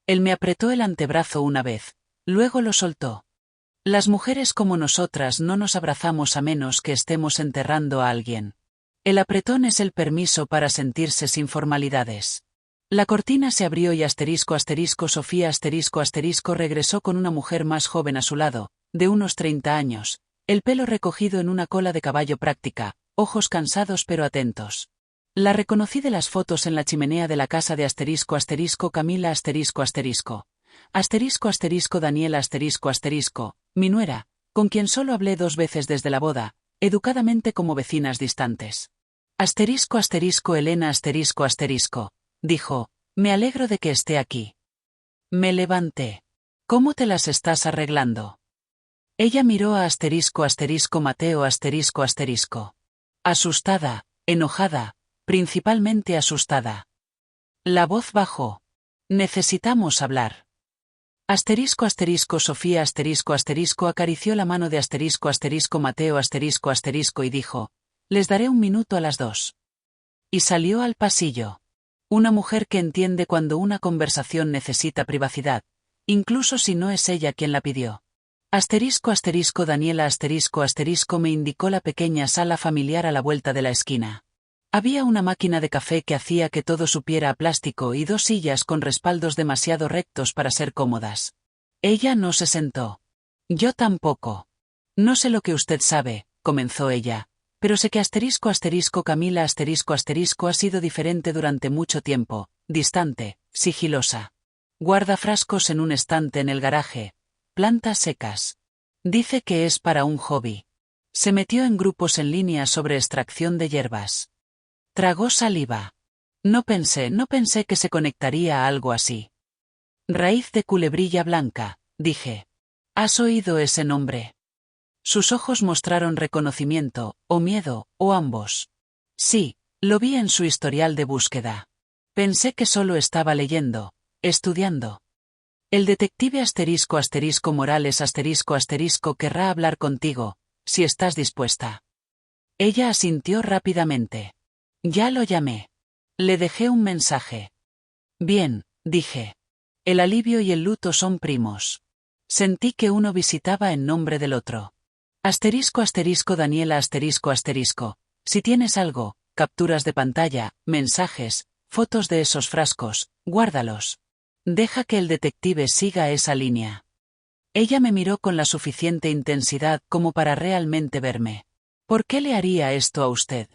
Él me apretó el antebrazo una vez, luego lo soltó. Las mujeres como nosotras no nos abrazamos a menos que estemos enterrando a alguien. El apretón es el permiso para sentirse sin formalidades. La cortina se abrió y Sofía regresó con una mujer más joven a su lado, de unos 30 años, el pelo recogido en una cola de caballo práctica, ojos cansados pero atentos. La reconocí de las fotos en la chimenea de la casa de Camila Daniela mi nuera, con quien solo hablé 2 veces desde la boda, educadamente como vecinas distantes. Elena dijo, me alegro de que esté aquí. Me levanté. ¿Cómo te las estás arreglando? Ella miró a Mateo Asustada, enojada, principalmente asustada. La voz bajó. Necesitamos hablar. Sofía acarició la mano de Mateo y dijo, les daré 1 minuto a las 2. Y salió al pasillo. Una mujer que entiende cuando una conversación necesita privacidad, incluso si no es ella quien la pidió. Daniela me indicó la pequeña sala familiar a la vuelta de la esquina. Había una máquina de café que hacía que todo supiera a plástico y 2 sillas con respaldos demasiado rectos para ser cómodas. Ella no se sentó. Yo tampoco. No sé lo que usted sabe, comenzó ella, pero sé que Camila ha sido diferente durante mucho tiempo, distante, sigilosa. Guarda frascos en un estante en el garaje, plantas secas. Dice que es para un hobby. Se metió en grupos en línea sobre extracción de hierbas. Tragó saliva. No pensé que se conectaría a algo así. Raíz de culebrilla blanca, dije. ¿Has oído ese nombre? Sus ojos mostraron reconocimiento, o miedo, o ambos. Sí, lo vi en su historial de búsqueda. Pensé que solo estaba leyendo, estudiando. El detective Morales querrá hablar contigo, si estás dispuesta. Ella asintió rápidamente. Ya lo llamé. Le dejé un mensaje. Bien, dije. El alivio y el luto son primos. Sentí que uno visitaba en nombre del otro. Daniela si tienes algo, capturas de pantalla, mensajes, fotos de esos frascos, guárdalos. Deja que el detective siga esa línea. Ella me miró con la suficiente intensidad como para realmente verme. ¿Por qué le haría esto a usted?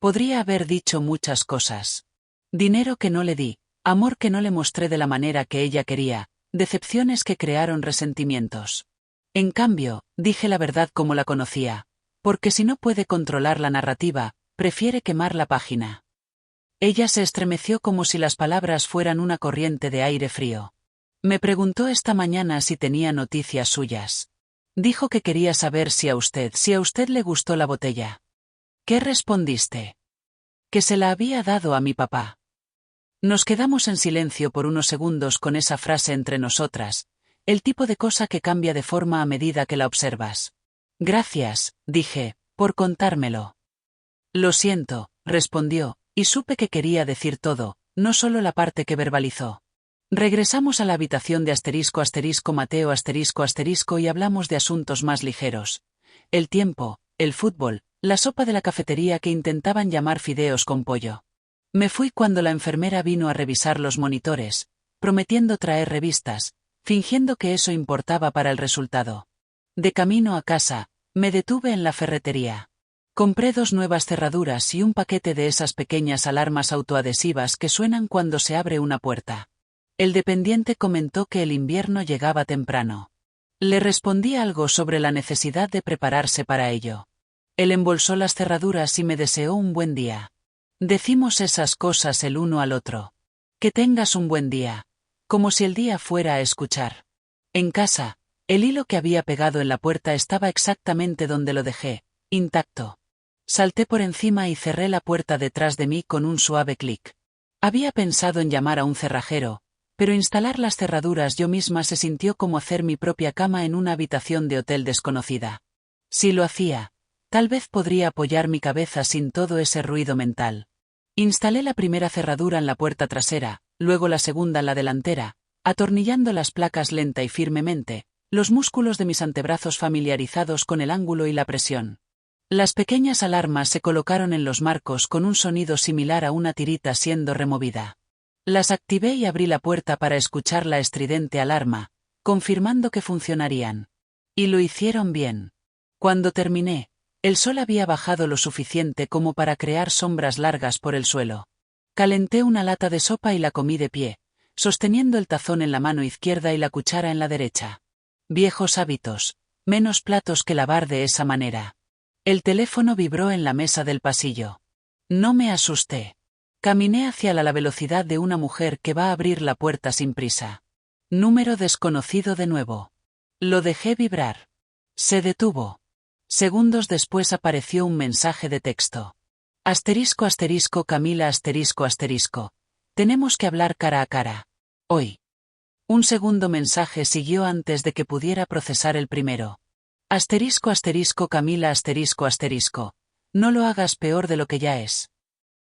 Podría haber dicho muchas cosas. Dinero que no le di, amor que no le mostré de la manera que ella quería, decepciones que crearon resentimientos. En cambio, dije la verdad como la conocía, porque si no puede controlar la narrativa, prefiere quemar la página. Ella se estremeció como si las palabras fueran una corriente de aire frío. Me preguntó esta mañana si tenía noticias suyas. Dijo que quería saber si a usted le gustó la botella. ¿Qué respondiste? Que se la había dado a mi papá. Nos quedamos en silencio por unos segundos con esa frase entre nosotras, el tipo de cosa que cambia de forma a medida que la observas. Gracias, dije, por contármelo. Lo siento, respondió, y supe que quería decir todo, no solo la parte que verbalizó. Regresamos a la habitación de Mateo y hablamos de asuntos más ligeros. El tiempo, el fútbol, la sopa de la cafetería que intentaban llamar fideos con pollo. Me fui cuando la enfermera vino a revisar los monitores, prometiendo traer revistas, fingiendo que eso importaba para el resultado. De camino a casa, me detuve en la ferretería. Compré 2 nuevas cerraduras y un paquete de esas pequeñas alarmas autoadhesivas que suenan cuando se abre una puerta. El dependiente comentó que el invierno llegaba temprano. Le respondí algo sobre la necesidad de prepararse para ello. Él embolsó las cerraduras y me deseó un buen día. Decimos esas cosas el uno al otro. Que tengas un buen día. Como si el día fuera a escuchar. En casa, el hilo que había pegado en la puerta estaba exactamente donde lo dejé, intacto. Salté por encima y cerré la puerta detrás de mí con un suave clic. Había pensado en llamar a un cerrajero, pero instalar las cerraduras yo misma se sintió como hacer mi propia cama en una habitación de hotel desconocida. Si lo hacía, tal vez podría apoyar mi cabeza sin todo ese ruido mental. Instalé la primera cerradura en la puerta trasera, luego la segunda en la delantera, atornillando las placas lenta y firmemente, los músculos de mis antebrazos familiarizados con el ángulo y la presión. Las pequeñas alarmas se colocaron en los marcos con un sonido similar a una tirita siendo removida. Las activé y abrí la puerta para escuchar la estridente alarma, confirmando que funcionarían. Y lo hicieron bien. Cuando terminé, el sol había bajado lo suficiente como para crear sombras largas por el suelo. Calenté una lata de sopa y la comí de pie, sosteniendo el tazón en la mano izquierda y la cuchara en la derecha. Viejos hábitos, menos platos que lavar de esa manera. El teléfono vibró en la mesa del pasillo. No me asusté. Caminé hacia la velocidad de una mujer que va a abrir la puerta sin prisa. Número desconocido de nuevo. Lo dejé vibrar. Se detuvo. Segundos después apareció un mensaje de texto. Asterisco asterisco Camila asterisco asterisco. Tenemos que hablar cara a cara. Hoy. Un segundo mensaje siguió antes de que pudiera procesar el primero. Asterisco asterisco Camila asterisco asterisco. No lo hagas peor de lo que ya es.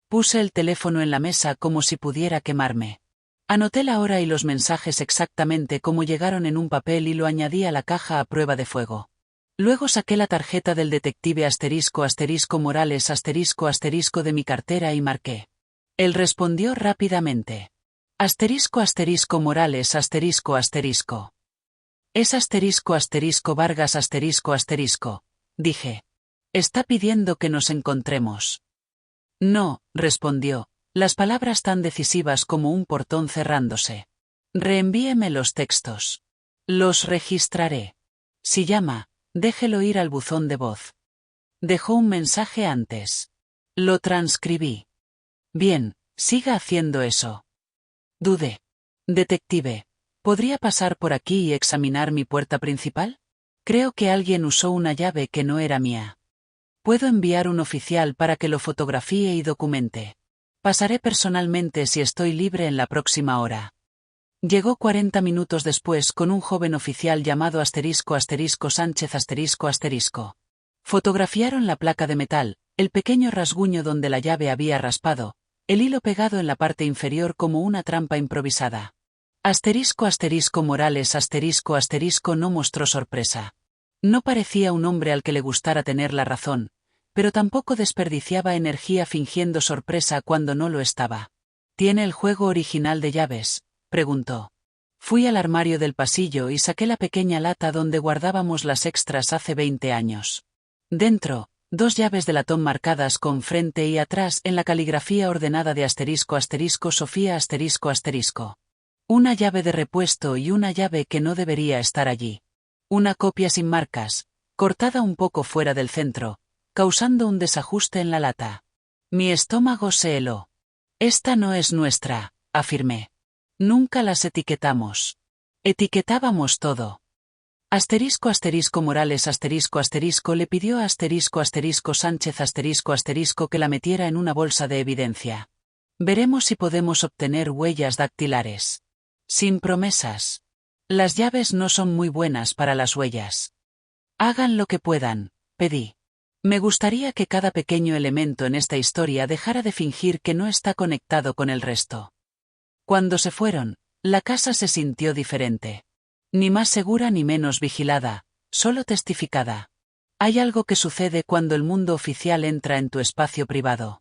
Puse el teléfono en la mesa como si pudiera quemarme. Anoté la hora y los mensajes exactamente como llegaron en un papel y lo añadí a la caja a prueba de fuego. Luego saqué la tarjeta del detective asterisco asterisco Morales asterisco asterisco de mi cartera y marqué. Él respondió rápidamente. Asterisco asterisco Morales asterisco asterisco. Es asterisco asterisco Vargas asterisco asterisco, dije. Está pidiendo que nos encontremos. No, respondió, las palabras tan decisivas como un portón cerrándose. Reenvíeme los textos. Los registraré. Si llama, déjelo ir al buzón de voz. Dejó un mensaje antes. Lo transcribí. Bien, siga haciendo eso. Dudé. Detective, ¿podría pasar por aquí y examinar mi puerta principal? Creo que alguien usó una llave que no era mía. Puedo enviar un oficial para que lo fotografíe y documente. Pasaré personalmente si estoy libre en la próxima hora. Llegó 40 minutos después con un joven oficial llamado asterisco asterisco Sánchez asterisco asterisco. Fotografiaron la placa de metal, el pequeño rasguño donde la llave había raspado, el hilo pegado en la parte inferior como una trampa improvisada. Asterisco asterisco Morales asterisco asterisco no mostró sorpresa. No parecía un hombre al que le gustara tener la razón, pero tampoco desperdiciaba energía fingiendo sorpresa cuando no lo estaba. ¿Tiene el juego original de llaves?, preguntó. Fui al armario del pasillo y saqué la pequeña lata donde guardábamos las extras hace 20 años. Dentro, 2 llaves de latón marcadas con frente y atrás en la caligrafía ordenada de asterisco asterisco Sofía asterisco asterisco. Una llave de repuesto y una llave que no debería estar allí. Una copia sin marcas, cortada un poco fuera del centro, causando un desajuste en la lata. Mi estómago se heló. Esta no es nuestra, afirmé. Nunca las etiquetamos. Etiquetábamos todo. Asterisco asterisco Morales asterisco asterisco le pidió a asterisco asterisco Sánchez asterisco asterisco que la metiera en una bolsa de evidencia. Veremos si podemos obtener huellas dactilares. Sin promesas. Las llaves no son muy buenas para las huellas. Hagan lo que puedan, pedí. Me gustaría que cada pequeño elemento en esta historia dejara de fingir que no está conectado con el resto. Cuando se fueron, la casa se sintió diferente. Ni más segura ni menos vigilada, solo testificada. Hay algo que sucede cuando el mundo oficial entra en tu espacio privado.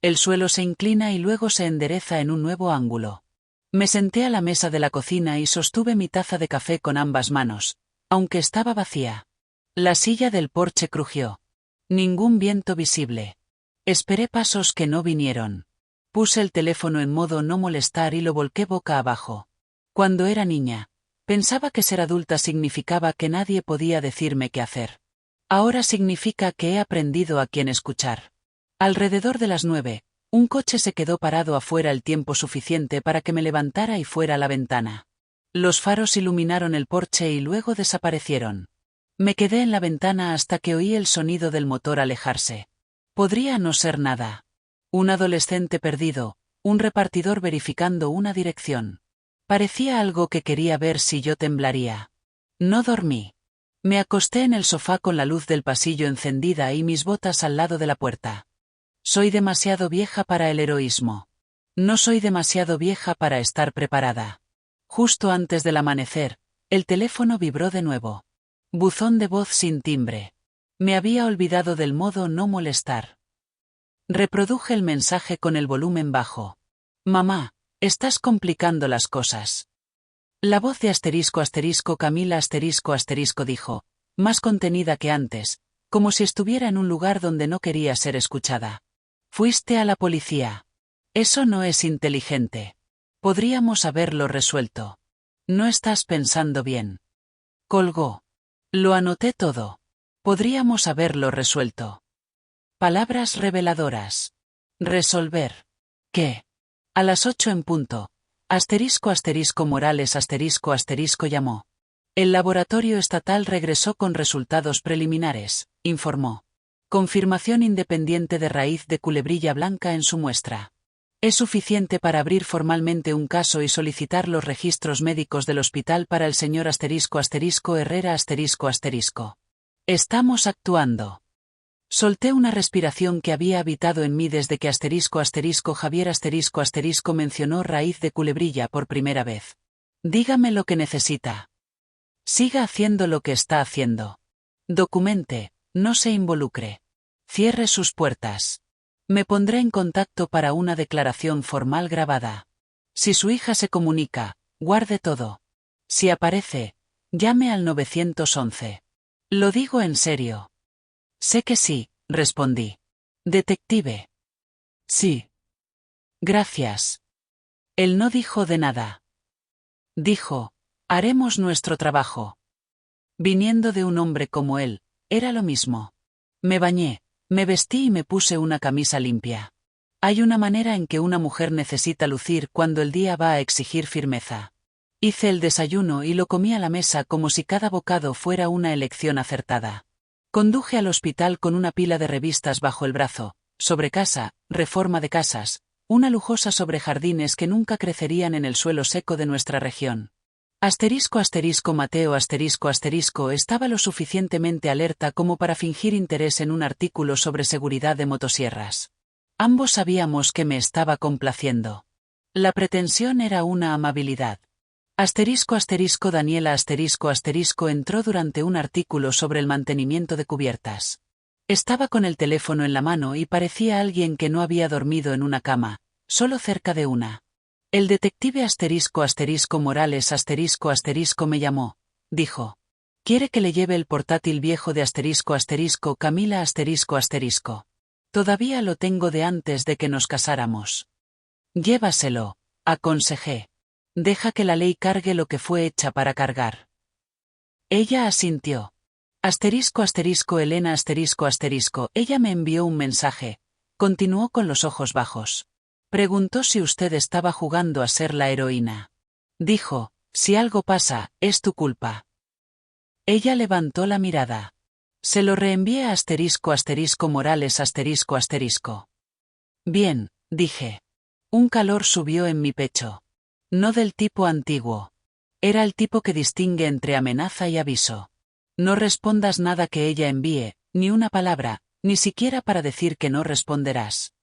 El suelo se inclina y luego se endereza en un nuevo ángulo. Me senté a la mesa de la cocina y sostuve mi taza de café con ambas manos, aunque estaba vacía. La silla del porche crujió. Ningún viento visible. Esperé pasos que no vinieron. Puse el teléfono en modo no molestar y lo volqué boca abajo. Cuando era niña, pensaba que ser adulta significaba que nadie podía decirme qué hacer. Ahora significa que he aprendido a quién escuchar. Alrededor de las 9, un coche se quedó parado afuera el tiempo suficiente para que me levantara y fuera a la ventana. Los faros iluminaron el porche y luego desaparecieron. Me quedé en la ventana hasta que oí el sonido del motor alejarse. Podría no ser nada. Un adolescente perdido, un repartidor verificando una dirección. Parecía algo que quería ver si yo temblaría. No dormí. Me acosté en el sofá con la luz del pasillo encendida y mis botas al lado de la puerta. Soy demasiado vieja para el heroísmo. No soy demasiado vieja para estar preparada. Justo antes del amanecer, el teléfono vibró de nuevo. Buzón de voz sin timbre. Me había olvidado del modo no molestar. Reproduje el mensaje con el volumen bajo. Mamá, estás complicando las cosas. La voz de Camila dijo, más contenida que antes, como si estuviera en un lugar donde no quería ser escuchada. Fuiste a la policía. Eso no es inteligente. Podríamos haberlo resuelto. No estás pensando bien. Colgó. Lo anoté todo. Podríamos haberlo resuelto. Palabras reveladoras. Resolver. ¿Qué? A las 8 en punto. Morales llamó. El laboratorio estatal regresó con resultados preliminares, informó. Confirmación independiente de raíz de culebrilla blanca en su muestra. Es suficiente para abrir formalmente un caso y solicitar los registros médicos del hospital para el señor Herrera. Estamos actuando. Solté una respiración que había habitado en mí desde que Javier mencionó raíz de culebrilla por primera vez. Dígame lo que necesita. Siga haciendo lo que está haciendo. Documente, no se involucre. Cierre sus puertas. Me pondré en contacto para una declaración formal grabada. Si su hija se comunica, guarde todo. Si aparece, llame al 911. Lo digo en serio. Sé que sí, respondí. Detective. Sí. Gracias. Él no dijo de nada. Dijo, haremos nuestro trabajo. Viniendo de un hombre como él, era lo mismo. Me bañé, me vestí y me puse una camisa limpia. Hay una manera en que una mujer necesita lucir cuando el día va a exigir firmeza. Hice el desayuno y lo comí a la mesa como si cada bocado fuera una elección acertada. Conduje al hospital con una pila de revistas bajo el brazo, sobre casa, reforma de casas, una lujosa sobre jardines que nunca crecerían en el suelo seco de nuestra región. Mateo estaba lo suficientemente alerta como para fingir interés en un artículo sobre seguridad de motosierras. Ambos sabíamos que me estaba complaciendo. La pretensión era una amabilidad. Daniela entró durante un artículo sobre el mantenimiento de cubiertas. Estaba con el teléfono en la mano y parecía alguien que no había dormido en una cama, solo cerca de una. El detective Morales me llamó, dijo. ¿Quiere que le lleve el portátil viejo de Camila Todavía lo tengo de antes de que nos casáramos. Llévaselo, aconsejé. Deja que la ley cargue lo que fue hecha para cargar. Ella asintió. Elena Ella me envió un mensaje. Continuó con los ojos bajos. Preguntó si usted estaba jugando a ser la heroína. Dijo, si algo pasa, es tu culpa. Ella levantó la mirada. Se lo reenvié a Morales. Bien, dije. Un calor subió en mi pecho. No del tipo antiguo. Era el tipo que distingue entre amenaza y aviso. No respondas nada que ella envíe, ni una palabra, ni siquiera para decir que no responderás.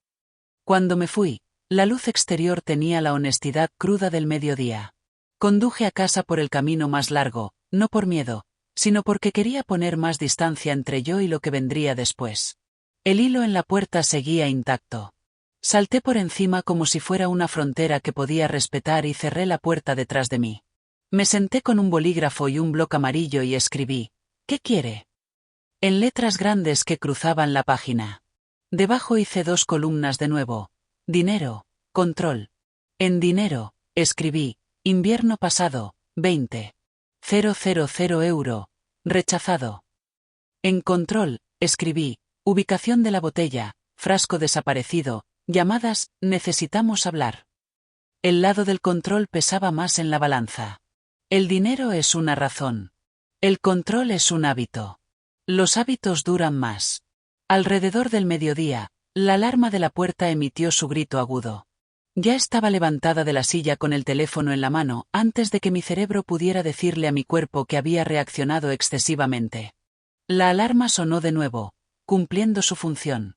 Cuando me fui, la luz exterior tenía la honestidad cruda del mediodía. Conduje a casa por el camino más largo, no por miedo, sino porque quería poner más distancia entre yo y lo que vendría después. El hilo en la puerta seguía intacto. Salté por encima como si fuera una frontera que podía respetar y cerré la puerta detrás de mí. Me senté con un bolígrafo y un bloc amarillo y escribí, ¿qué quiere? En letras grandes que cruzaban la página. Debajo hice 2 columnas de nuevo. Dinero, control. En dinero, escribí, invierno pasado, 20.000 euro, rechazado. En control, escribí, ubicación de la botella, frasco desaparecido, llamadas, necesitamos hablar. El lado del control pesaba más en la balanza. El dinero es una razón. El control es un hábito. Los hábitos duran más. Alrededor del mediodía, la alarma de la puerta emitió su grito agudo. Ya estaba levantada de la silla con el teléfono en la mano antes de que mi cerebro pudiera decirle a mi cuerpo que había reaccionado excesivamente. La alarma sonó de nuevo, cumpliendo su función.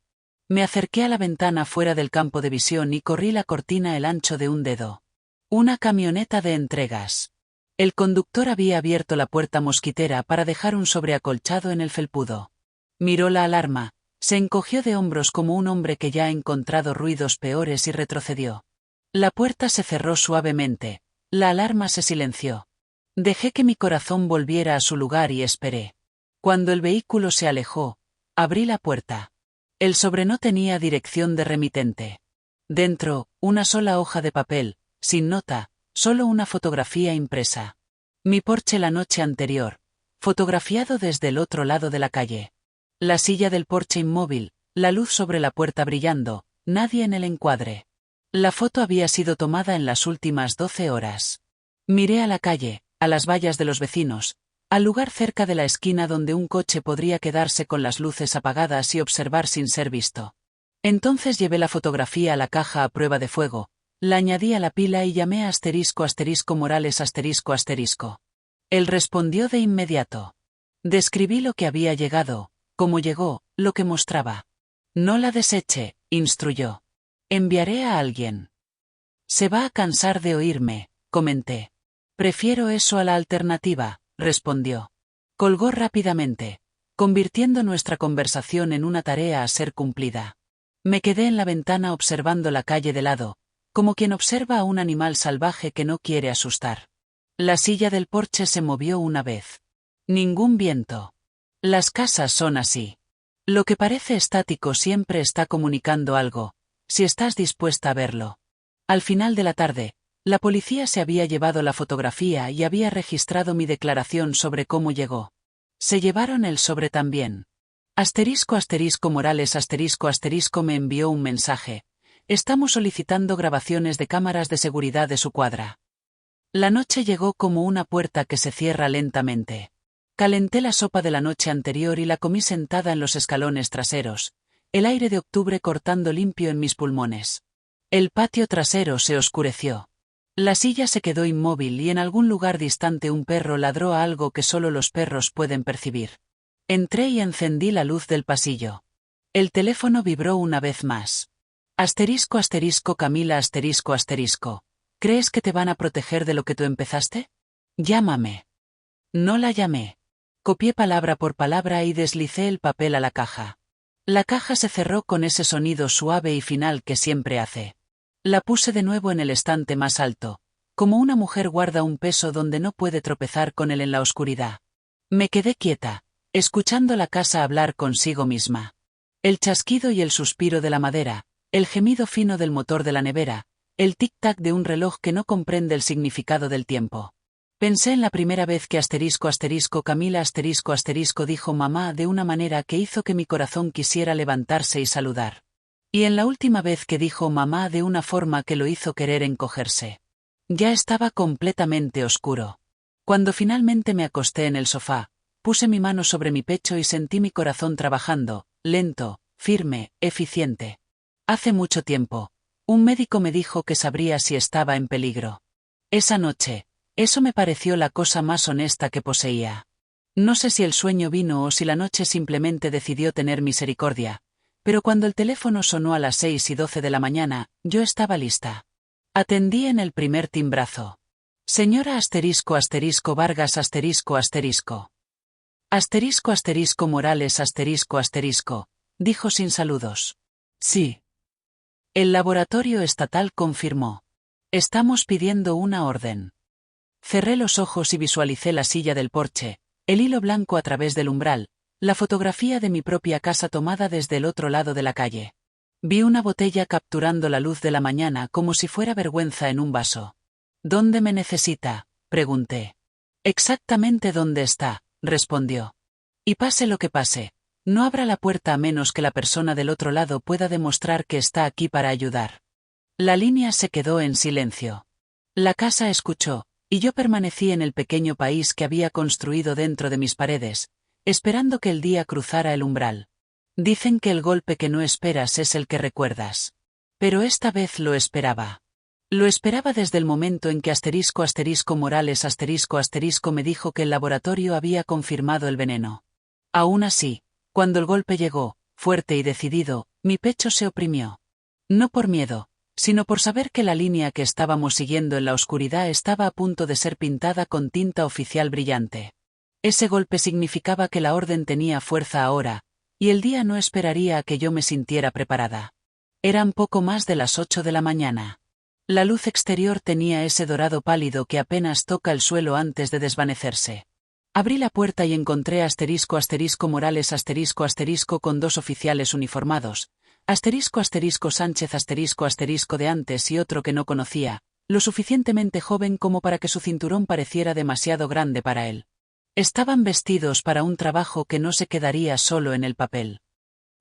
Me acerqué a la ventana fuera del campo de visión y corrí la cortina el ancho de un dedo. Una camioneta de entregas. El conductor había abierto la puerta mosquitera para dejar un sobreacolchado en el felpudo. Miró la alarma, se encogió de hombros como un hombre que ya ha encontrado ruidos peores y retrocedió. La puerta se cerró suavemente, la alarma se silenció. Dejé que mi corazón volviera a su lugar y esperé. Cuando el vehículo se alejó, abrí la puerta. El sobre no tenía dirección de remitente. Dentro, una sola hoja de papel, sin nota, solo una fotografía impresa. Mi Porsche la noche anterior, fotografiado desde el otro lado de la calle. La silla del Porsche inmóvil, la luz sobre la puerta brillando, nadie en el encuadre. La foto había sido tomada en las últimas 12 horas. Miré a la calle, a las vallas de los vecinos, al lugar cerca de la esquina donde un coche podría quedarse con las luces apagadas y observar sin ser visto. Entonces llevé la fotografía a la caja a prueba de fuego, la añadí a la pila y llamé a *Morales *. Él respondió de inmediato. Describí lo que había llegado, cómo llegó, lo que mostraba. No la deseche, instruyó. Enviaré a alguien. Se va a cansar de oírme, comenté. Prefiero eso a la alternativa, respondió. Colgó rápidamente, convirtiendo nuestra conversación en una tarea a ser cumplida. Me quedé en la ventana observando la calle de lado, como quien observa a un animal salvaje que no quiere asustar. La silla del Porsche se movió una vez. Ningún viento. Las casas son así. Lo que parece estático siempre está comunicando algo, si estás dispuesta a verlo. Al final de la tarde, la policía se había llevado la fotografía y había registrado mi declaración sobre cómo llegó. Se llevaron el sobre también. *Morales me envió un mensaje. Estamos solicitando grabaciones de cámaras de seguridad de su cuadra. La noche llegó como una puerta que se cierra lentamente. Calenté la sopa de la noche anterior y la comí sentada en los escalones traseros, el aire de octubre cortando limpio en mis pulmones. El patio trasero se oscureció. La silla se quedó inmóvil y en algún lugar distante un perro ladró a algo que solo los perros pueden percibir. Entré y encendí la luz del pasillo. El teléfono vibró una vez más. Camila ¿Crees que te van a proteger de lo que tú empezaste? Llámame. No la llamé. Copié palabra por palabra y deslicé el papel a la caja. La caja se cerró con ese sonido suave y final que siempre hace. La puse de nuevo en el estante más alto, como una mujer guarda un peso donde no puede tropezar con él en la oscuridad. Me quedé quieta, escuchando la casa hablar consigo misma. El chasquido y el suspiro de la madera, el gemido fino del motor de la nevera, el tic-tac de un reloj que no comprende el significado del tiempo. Pensé en la primera vez que Camila dijo mamá de una manera que hizo que mi corazón quisiera levantarse y saludar. Y en la última vez que dijo mamá de una forma que lo hizo querer encogerse. Ya estaba completamente oscuro. Cuando finalmente me acosté en el sofá, puse mi mano sobre mi pecho y sentí mi corazón trabajando, lento, firme, eficiente. Hace mucho tiempo, un médico me dijo que sabría si estaba en peligro. Esa noche, eso me pareció la cosa más honesta que poseía. No sé si el sueño vino o si la noche simplemente decidió tener misericordia, pero cuando el teléfono sonó a las 6:12 de la mañana, yo estaba lista. Atendí en el primer timbrazo. Señora Vargas Morales dijo sin saludos. Sí. El laboratorio estatal confirmó. Estamos pidiendo una orden. Cerré los ojos y visualicé la silla del Porsche, el hilo blanco a través del umbral, la fotografía de mi propia casa tomada desde el otro lado de la calle. Vi una botella capturando la luz de la mañana como si fuera vergüenza en un vaso. ¿Dónde me necesita?, pregunté. Exactamente dónde está, respondió. Y pase lo que pase, no abra la puerta a menos que la persona del otro lado pueda demostrar que está aquí para ayudar. La línea se quedó en silencio. La casa escuchó, y yo permanecí en el pequeño país que había construido dentro de mis paredes, esperando que el día cruzara el umbral. Dicen que el golpe que no esperas es el que recuerdas. Pero esta vez lo esperaba. Lo esperaba desde el momento en que Morales me dijo que el laboratorio había confirmado el veneno. Aún así, cuando el golpe llegó, fuerte y decidido, mi pecho se oprimió. No por miedo, sino por saber que la línea que estábamos siguiendo en la oscuridad estaba a punto de ser pintada con tinta oficial brillante. Ese golpe significaba que la orden tenía fuerza ahora, Y el día no esperaría a que yo me sintiera preparada. Eran poco más de las 8 de la mañana. La luz exterior tenía ese dorado pálido que apenas toca el suelo antes de desvanecerse. Abrí la puerta y encontré *Morales con dos oficiales uniformados, *Sánchez de antes y otro que no conocía, lo suficientemente joven como para que su cinturón pareciera demasiado grande para él. Estaban vestidos para un trabajo que no se quedaría solo en el papel.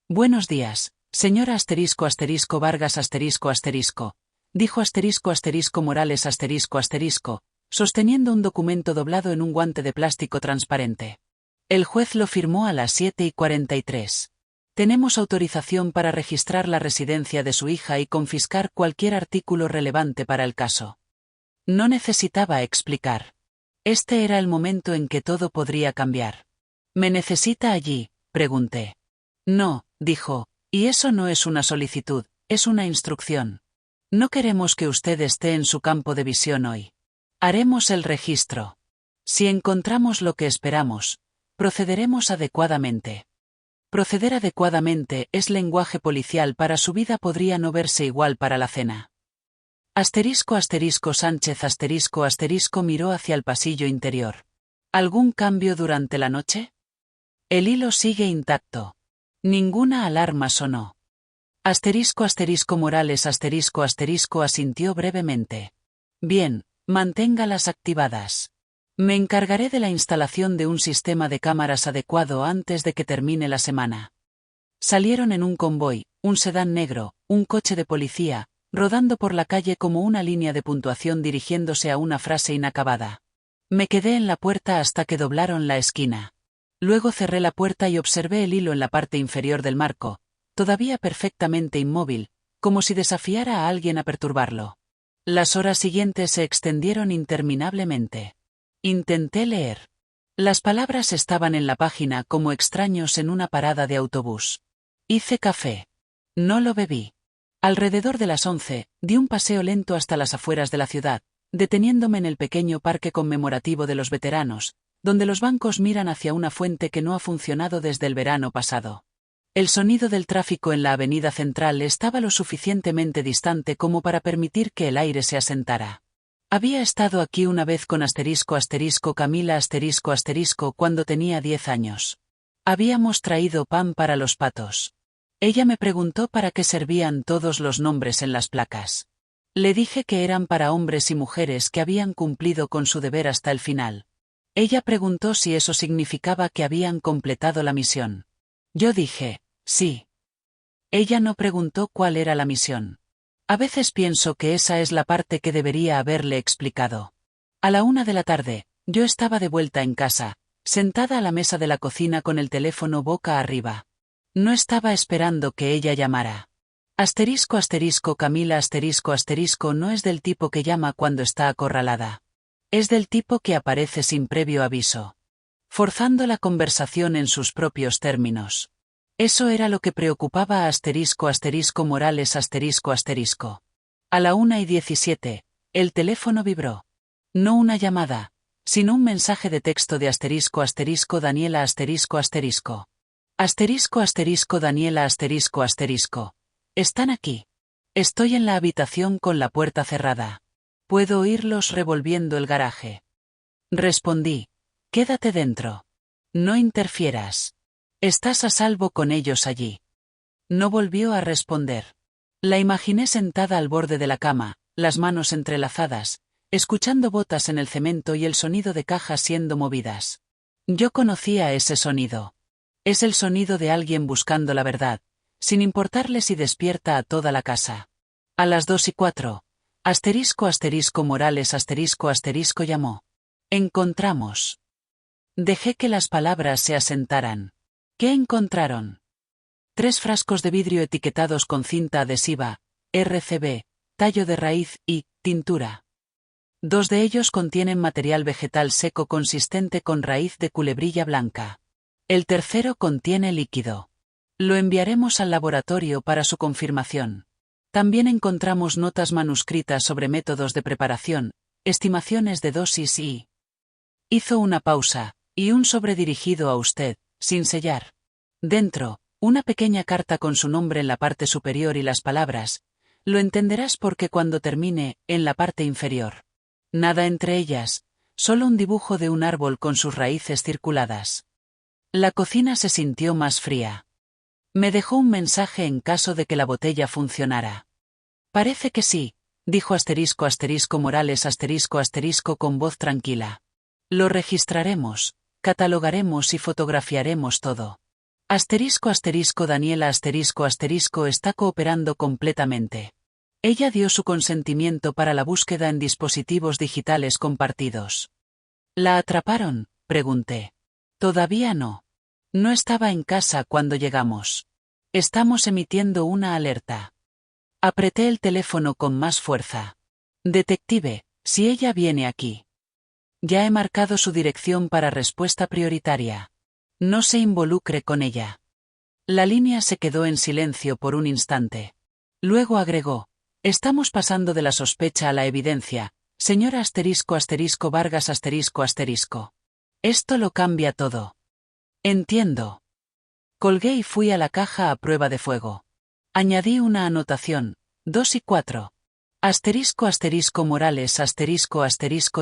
Buenos días, señora Vargas dijo Morales sosteniendo un documento doblado en un guante de plástico transparente. El juez lo firmó a las 7:43. Tenemos autorización para registrar la residencia de su hija y confiscar cualquier artículo relevante para el caso. No necesitaba explicar. Este era el momento en que todo podría cambiar. ¿Me necesita allí?, pregunté. No, dijo, y eso no es una solicitud, es una instrucción. No queremos que usted esté en su campo de visión hoy. Haremos el registro. Si encontramos lo que esperamos, procederemos adecuadamente. Proceder adecuadamente es lenguaje policial para su vida, podría no verse igual para la cena. Sánchez miró hacia el pasillo interior. ¿Algún cambio durante la noche? El hilo sigue intacto. Ninguna alarma sonó. Morales asintió brevemente. Bien, manténgalas activadas. Me encargaré de la instalación de un sistema de cámaras adecuado antes de que termine la semana. Salieron en un convoy, un sedán negro, un coche de policía, rodando por la calle como una línea de puntuación dirigiéndose a una frase inacabada. Me quedé en la puerta hasta que doblaron la esquina. Luego cerré la puerta y observé el hilo en la parte inferior del marco, todavía perfectamente inmóvil, como si desafiara a alguien a perturbarlo. Las horas siguientes se extendieron interminablemente. Intenté leer. Las palabras estaban en la página como extraños en una parada de autobús. Hice café. No lo bebí. Alrededor de las 11, di un paseo lento hasta las afueras de la ciudad, deteniéndome en el pequeño parque conmemorativo de los veteranos, donde los bancos miran hacia una fuente que no ha funcionado desde el verano pasado. El sonido del tráfico en la avenida central estaba lo suficientemente distante como para permitir que el aire se asentara. Había estado aquí una vez con Camila cuando tenía 10 años. Habíamos traído pan para los patos. Ella me preguntó para qué servían todos los nombres en las placas. Le dije que eran para hombres y mujeres que habían cumplido con su deber hasta el final. Ella preguntó si eso significaba que habían completado la misión. Yo dije, sí. Ella no preguntó cuál era la misión. A veces pienso que esa es la parte que debería haberle explicado. A la 1 de la tarde, yo estaba de vuelta en casa, sentada a la mesa de la cocina con el teléfono boca arriba. No estaba esperando que ella llamara. Camila no es del tipo que llama cuando está acorralada. Es del tipo que aparece sin previo aviso. Forzando la conversación en sus propios términos. Eso era lo que preocupaba a Morales A la 1:17, el teléfono vibró. No una llamada, sino un mensaje de texto de Daniela Daniela Están aquí. Estoy en la habitación con la puerta cerrada. Puedo oírlos revolviendo el garaje. Respondí. Quédate dentro. No interfieras. Estás a salvo con ellos allí. No volvió a responder. La imaginé sentada al borde de la cama, las manos entrelazadas, escuchando botas en el cemento y el sonido de cajas siendo movidas. Yo conocía ese sonido. Es el sonido de alguien buscando la verdad, sin importarle si despierta a toda la casa. A las 2:04, Morales llamó. Encontramos. Dejé que las palabras se asentaran. ¿Qué encontraron? 3 frascos de vidrio etiquetados con cinta adhesiva, RCB, tallo de raíz y tintura. 2 de ellos contienen material vegetal seco consistente con raíz de culebrilla blanca. El tercero contiene líquido. Lo enviaremos al laboratorio para su confirmación. También encontramos notas manuscritas sobre métodos de preparación, estimaciones de dosis y... Hizo una pausa, y un sobre dirigido a usted, sin sellar. Dentro, Una pequeña carta con su nombre en la parte superior y las palabras, lo entenderás porque cuando termine, en la parte inferior. Nada entre ellas, solo un dibujo de un árbol con sus raíces circuladas. La cocina se sintió más fría. Me dejó un mensaje en caso de que la botella funcionara. Parece que sí, dijo *Morales con voz tranquila. Lo registraremos, catalogaremos y fotografiaremos todo. Daniela está cooperando completamente. Ella dio su consentimiento para la búsqueda en dispositivos digitales compartidos. ¿La atraparon?, pregunté. Todavía no. No estaba en casa cuando llegamos. Estamos emitiendo una alerta. Apreté el teléfono con más fuerza. Detective, si ella viene aquí. Ya he marcado su dirección para respuesta prioritaria. No se involucre con ella. La línea se quedó en silencio por un instante. Luego agregó: estamos pasando de la sospecha a la evidencia, señora Vargas Esto lo cambia todo. Entiendo. Colgué y fui a la caja a prueba de fuego. Añadí una anotación, 2 y 4. Morales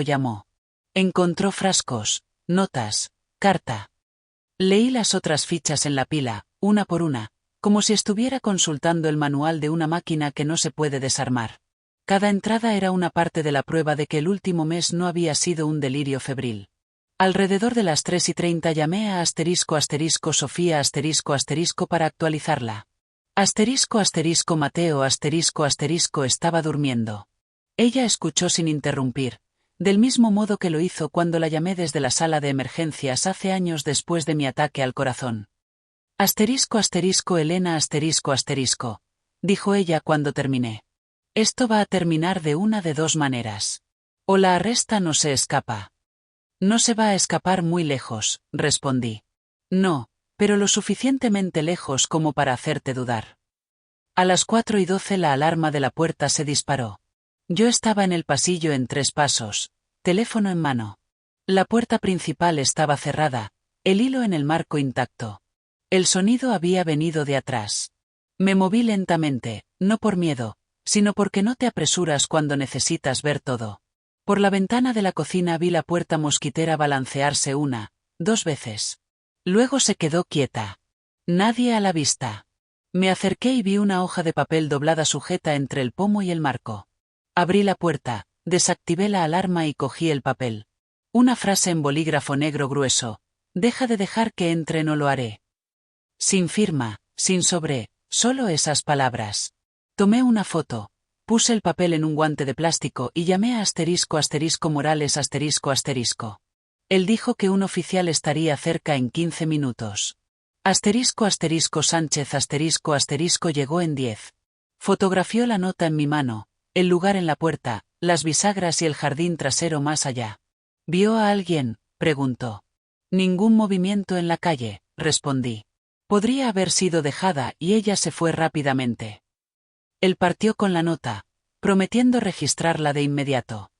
llamó. Encontró frascos, notas, carta. Leí las otras fichas en la pila, una por una, como si estuviera consultando el manual de una máquina que no se puede desarmar. Cada entrada era una parte de la prueba de que el último mes no había sido un delirio febril. Alrededor de las 3:30 llamé a Sofía para actualizarla. Mateo estaba durmiendo. Ella escuchó sin interrumpir, del mismo modo que lo hizo cuando la llamé desde la sala de emergencias hace años después de mi ataque al corazón. Elena dijo ella cuando terminé. Esto va a terminar de una de dos maneras. O la arrestan o se escapa. No se va a escapar muy lejos, respondí. No, pero lo suficientemente lejos como para hacerte dudar. A las 4:12 la alarma de la puerta se disparó. Yo estaba en el pasillo en 3 pasos, teléfono en mano. La puerta principal estaba cerrada, el hilo en el marco intacto. El sonido había venido de atrás. Me moví lentamente, no por miedo, sino porque no te apresuras cuando necesitas ver todo. Por la ventana de la cocina vi la puerta mosquitera balancearse 1, 2 veces. Luego se quedó quieta. Nadie a la vista. Me acerqué y vi una hoja de papel doblada sujeta entre el pomo y el marco. Abrí la puerta, desactivé la alarma y cogí el papel. Una frase en bolígrafo negro grueso: deja de dejar que entre, no lo haré. Sin firma, sin sobre, solo esas palabras. Tomé una foto, puse el papel en un guante de plástico y llamé a Morales Él dijo que un oficial estaría cerca en 15 minutos. Sánchez llegó en 10. Fotografió la nota en mi mano, el lugar en la puerta, las bisagras y el jardín trasero más allá. ¿Vio a alguien?, preguntó. Ningún movimiento en la calle, respondí. Podría haber sido dejada y ella se fue rápidamente. Él partió con la nota, prometiendo registrarla de inmediato.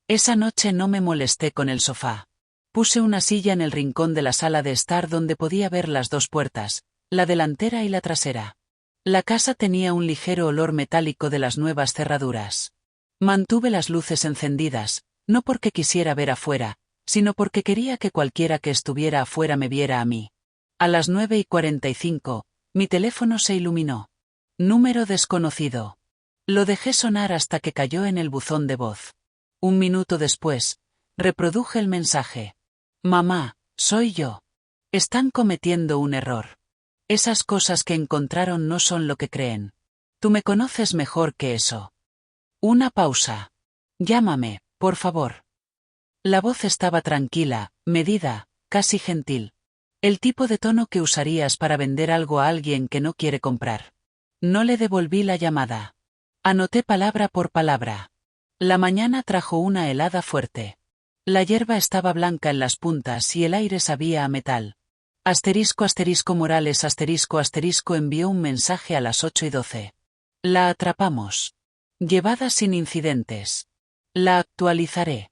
Esa noche no me molesté con el sofá. Puse una silla en el rincón de la sala de estar donde podía ver las 2 puertas, la delantera y la trasera. La casa tenía un ligero olor metálico de las nuevas cerraduras. Mantuve las luces encendidas, no porque quisiera ver afuera, sino porque quería que cualquiera que estuviera afuera me viera a mí. A las 9:45, mi teléfono se iluminó. Número desconocido. Lo dejé sonar hasta que cayó en el buzón de voz. 1 minuto después, reproduje el mensaje. Mamá, soy yo. Están cometiendo un error. Esas cosas que encontraron no son lo que creen. Tú me conoces mejor que eso. Una pausa. Llámame, por favor. La voz estaba tranquila, medida, casi gentil. El tipo de tono que usarías para vender algo a alguien que no quiere comprar. No le devolví la llamada. Anoté palabra por palabra. La mañana trajo una helada fuerte. La hierba estaba blanca en las puntas y el aire sabía a metal. Morales envió un mensaje a las 8:12. La atrapamos. Llevada sin incidentes. La actualizaré.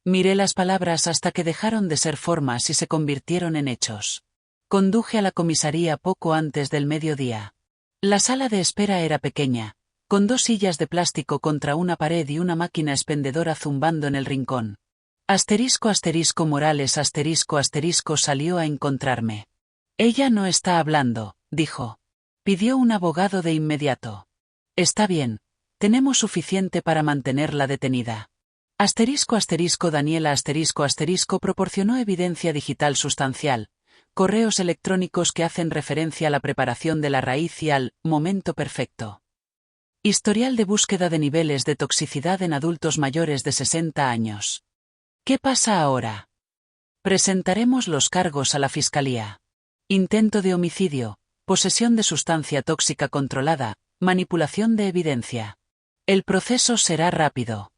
Miré las palabras hasta que dejaron de ser formas y se convirtieron en hechos. Conduje a la comisaría poco antes del mediodía. La sala de espera era pequeña, con 2 sillas de plástico contra una pared y una máquina expendedora zumbando en el rincón. Morales salió a encontrarme. Ella no está hablando, dijo. Pidió un abogado de inmediato. Está bien, tenemos suficiente para mantenerla detenida. Daniela proporcionó evidencia digital sustancial, correos electrónicos que hacen referencia a la preparación de la raíz y al momento perfecto. Historial de búsqueda de niveles de toxicidad en adultos mayores de 60 años. ¿Qué pasa ahora? Presentaremos los cargos a la fiscalía. Intento de homicidio, posesión de sustancia tóxica controlada, manipulación de evidencia. El proceso será rápido.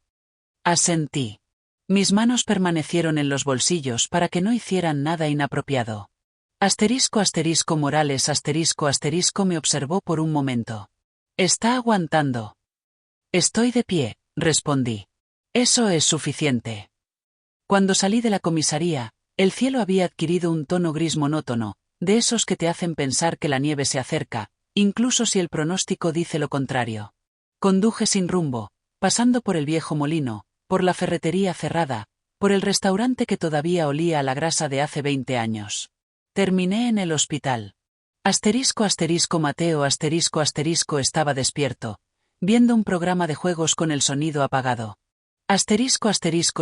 Asentí. Mis manos permanecieron en los bolsillos para que no hicieran nada inapropiado. Morales me observó por un momento. Está aguantando. Estoy de pie, respondí. Eso es suficiente. Cuando salí de la comisaría, el cielo había adquirido un tono gris monótono, de esos que te hacen pensar que la nieve se acerca, incluso si el pronóstico dice lo contrario. Conduje sin rumbo, pasando por el viejo molino, por la ferretería cerrada, por el restaurante que todavía olía a la grasa de hace 20 años. Terminé en el hospital. Mateo estaba despierto, viendo un programa de juegos con el sonido apagado.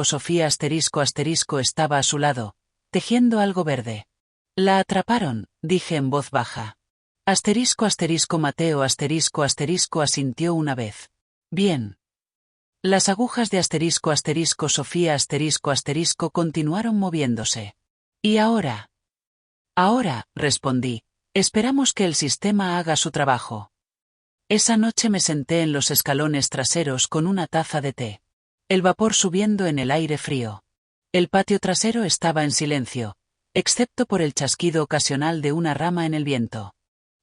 Sofía estaba a su lado, tejiendo algo verde. La atraparon, dije en voz baja. Mateo asintió una vez. Bien. Las agujas de Sofía continuaron moviéndose. ¿Y ahora? Ahora, respondí, esperamos que el sistema haga su trabajo. Esa noche me senté en los escalones traseros con una taza de té. El vapor subiendo en el aire frío. El patio trasero estaba en silencio, excepto por el chasquido ocasional de una rama en el viento.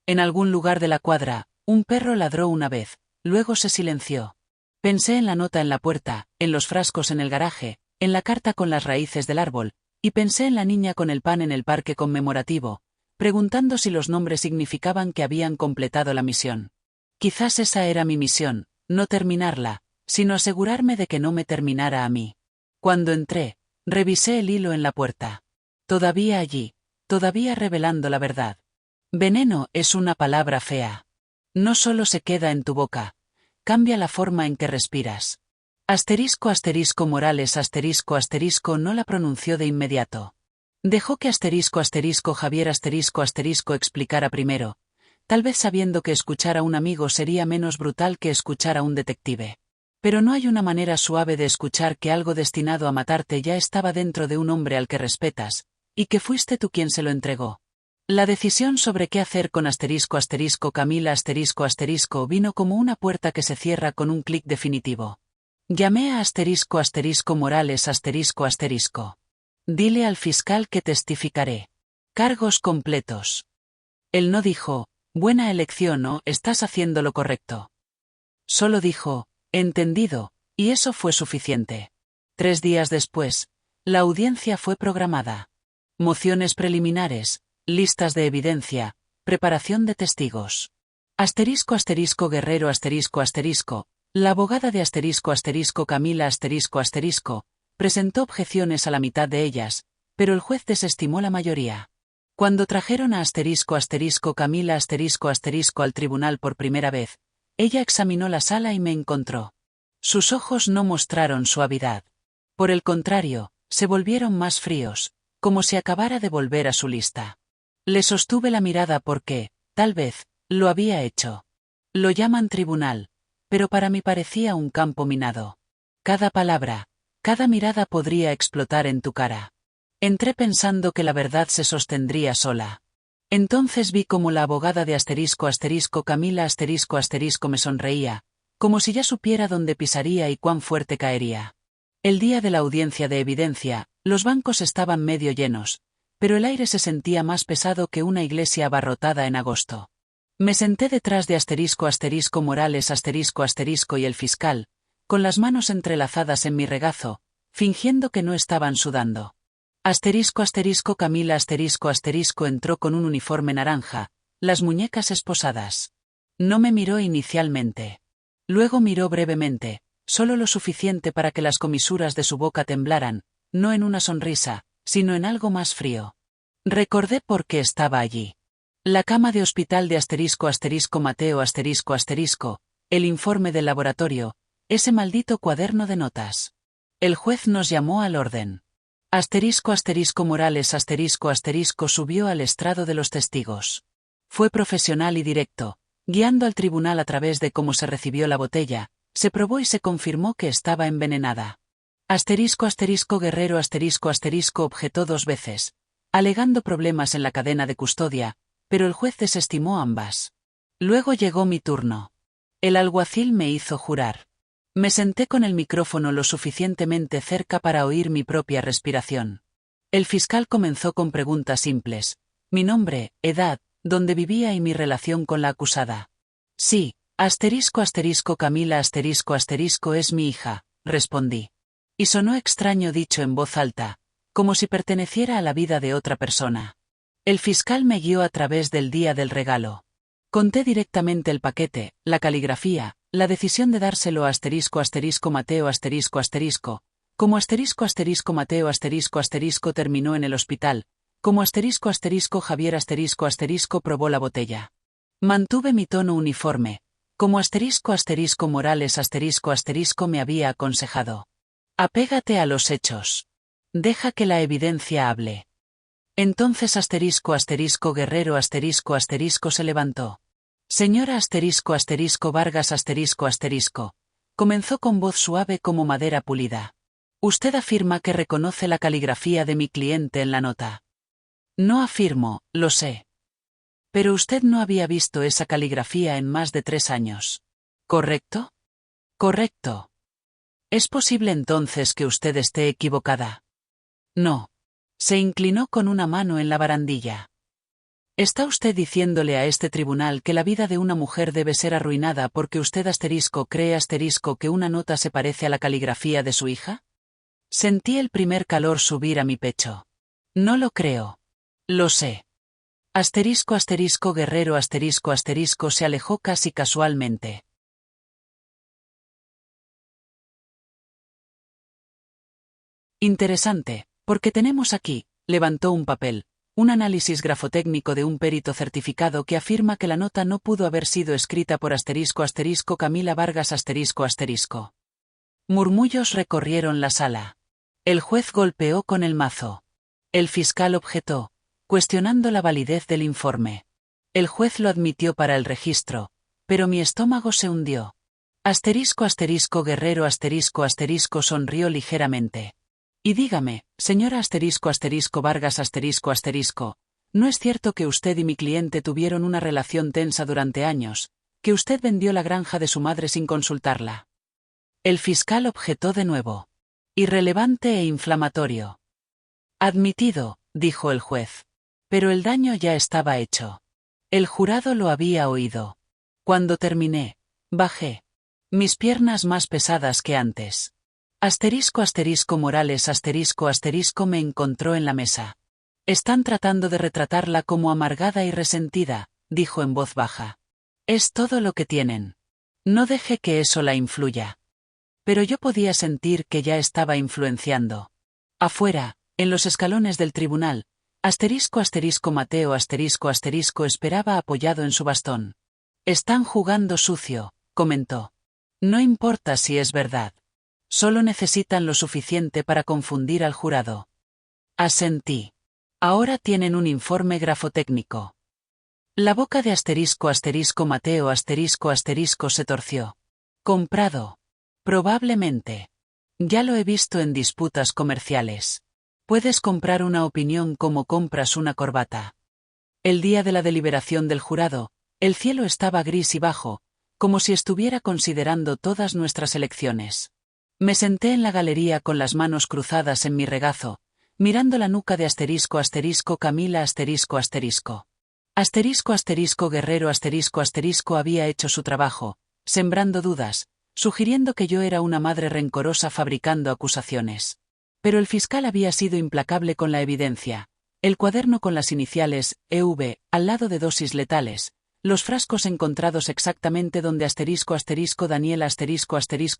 En algún lugar de la cuadra, un perro ladró una vez, luego se silenció. Pensé en la nota en la puerta, en los frascos en el garaje, en la carta con las raíces del árbol, y pensé en la niña con el pan en el parque conmemorativo, preguntando si los nombres significaban que habían completado la misión. Quizás esa era mi misión, no terminarla, sino asegurarme de que no me terminara a mí. Cuando entré, revisé el hilo en la puerta. Todavía allí, todavía revelando la verdad. Veneno es una palabra fea. No solo se queda en tu boca, cambia la forma en que respiras. Morales no la pronunció de inmediato. Dejó que Javier explicara primero, tal vez sabiendo que escuchar a un amigo sería menos brutal que escuchar a un detective. Pero no hay una manera suave de escuchar que algo destinado a matarte ya estaba dentro de un hombre al que respetas, y que fuiste tú quien se lo entregó. La decisión sobre qué hacer con Camila vino como una puerta que se cierra con un clic definitivo. Llamé a Morales Dile al fiscal que testificaré. Cargos completos. Él no dijo, buena elección o estás haciendo lo correcto. Solo dijo, entendido, y eso fue suficiente. 3 días después, la audiencia fue programada. Mociones preliminares, listas de evidencia, preparación de testigos. Guerrero la abogada de Camila presentó objeciones a la mitad de ellas, pero el juez desestimó la mayoría. Cuando trajeron a Camila al tribunal por primera vez, ella examinó la sala y me encontró. Sus ojos no mostraron suavidad. Por el contrario, se volvieron más fríos, como si acabara de volver a su lista. Le sostuve la mirada porque, tal vez, lo había hecho. Lo llaman tribunal, pero para mí parecía un campo minado. Cada palabra, cada mirada podría explotar en tu cara. Entré pensando que la verdad se sostendría sola. Entonces vi como la abogada de Camila me sonreía, como si ya supiera dónde pisaría y cuán fuerte caería. El día de la audiencia de evidencia, los bancos estaban medio llenos, pero el aire se sentía más pesado que una iglesia abarrotada en agosto. Me senté detrás de Morales y el fiscal, con las manos entrelazadas en mi regazo, fingiendo que no estaban sudando. Camila entró con un uniforme naranja, las muñecas esposadas. No me miró inicialmente. Luego miró brevemente, solo lo suficiente para que las comisuras de su boca temblaran, no en una sonrisa, sino en algo más frío. Recordé por qué estaba allí. La cama de hospital de Mateo el informe del laboratorio, ese maldito cuaderno de notas. El juez nos llamó al orden. Morales subió al estrado de los testigos. Fue profesional y directo, guiando al tribunal a través de cómo se recibió la botella, se probó y se confirmó que estaba envenenada. Guerrero objetó 2 veces, alegando problemas en la cadena de custodia, pero el juez desestimó ambas. Luego llegó mi turno. El alguacil me hizo jurar. Me senté con el micrófono lo suficientemente cerca para oír mi propia respiración. El fiscal comenzó con preguntas simples. Mi nombre, edad, dónde vivía y mi relación con la acusada. Sí, Camila es mi hija, respondí. Y sonó extraño dicho en voz alta, como si perteneciera a la vida de otra persona. El fiscal me guió a través del día del regalo. Conté directamente el paquete, la caligrafía, la decisión de dárselo a Mateo como Mateo terminó en el hospital, como Javier probó la botella. Mantuve mi tono uniforme, como Morales me había aconsejado. Apégate a los hechos. Deja que la evidencia hable. Entonces Guerrero se levantó. Señora Vargas comenzó con voz suave como madera pulida. Usted afirma que reconoce la caligrafía de mi cliente en la nota. No afirmo, lo sé. Pero usted no había visto esa caligrafía en más de 3 años. ¿Correcto? Correcto. ¿Es posible entonces que usted esté equivocada? No. Se inclinó con una mano en la barandilla. ¿Está usted diciéndole a este tribunal que la vida de una mujer debe ser arruinada porque usted cree que una nota se parece a la caligrafía de su hija? Sentí el primer calor subir a mi pecho. No lo creo. Lo sé. Guerrero se alejó casi casualmente. Interesante, porque tenemos aquí, levantó un papel, un análisis grafotécnico de un perito certificado que afirma que la nota no pudo haber sido escrita por Camila Vargas Murmullos recorrieron la sala. El juez golpeó con el mazo. El fiscal objetó, cuestionando la validez del informe. El juez lo admitió para el registro, pero mi estómago se hundió. Guerrero sonrió ligeramente. Y dígame, señora Vargas ¿no es cierto que usted y mi cliente tuvieron una relación tensa durante años, que usted vendió la granja de su madre sin consultarla? El fiscal objetó de nuevo. Irrelevante e inflamatorio. Admitido, dijo el juez. Pero el daño ya estaba hecho. El jurado lo había oído. Cuando terminé, bajé. Mis piernas más pesadas que antes. Morales me encontró en la mesa. Están tratando de retratarla como amargada y resentida, dijo en voz baja. Es todo lo que tienen. No deje que eso la influya. Pero yo podía sentir que ya estaba influenciando. Afuera, en los escalones del tribunal, Mateo esperaba apoyado en su bastón. Están jugando sucio, comentó. No importa si es verdad. Solo necesitan lo suficiente para confundir al jurado. Asentí. Ahora tienen un informe grafotécnico. La boca de Mateo se torció. Comprado. Probablemente. Ya lo he visto en disputas comerciales. Puedes comprar una opinión como compras una corbata. El día de la deliberación del jurado, el cielo estaba gris y bajo, como si estuviera considerando todas nuestras elecciones. Me senté en la galería con las manos cruzadas en mi regazo, mirando la nuca de Camila Guerrero había hecho su trabajo, sembrando dudas, sugiriendo que yo era una madre rencorosa fabricando acusaciones. Pero el fiscal había sido implacable con la evidencia. El cuaderno con las iniciales, EV, al lado de dosis letales. Los frascos encontrados exactamente donde Daniel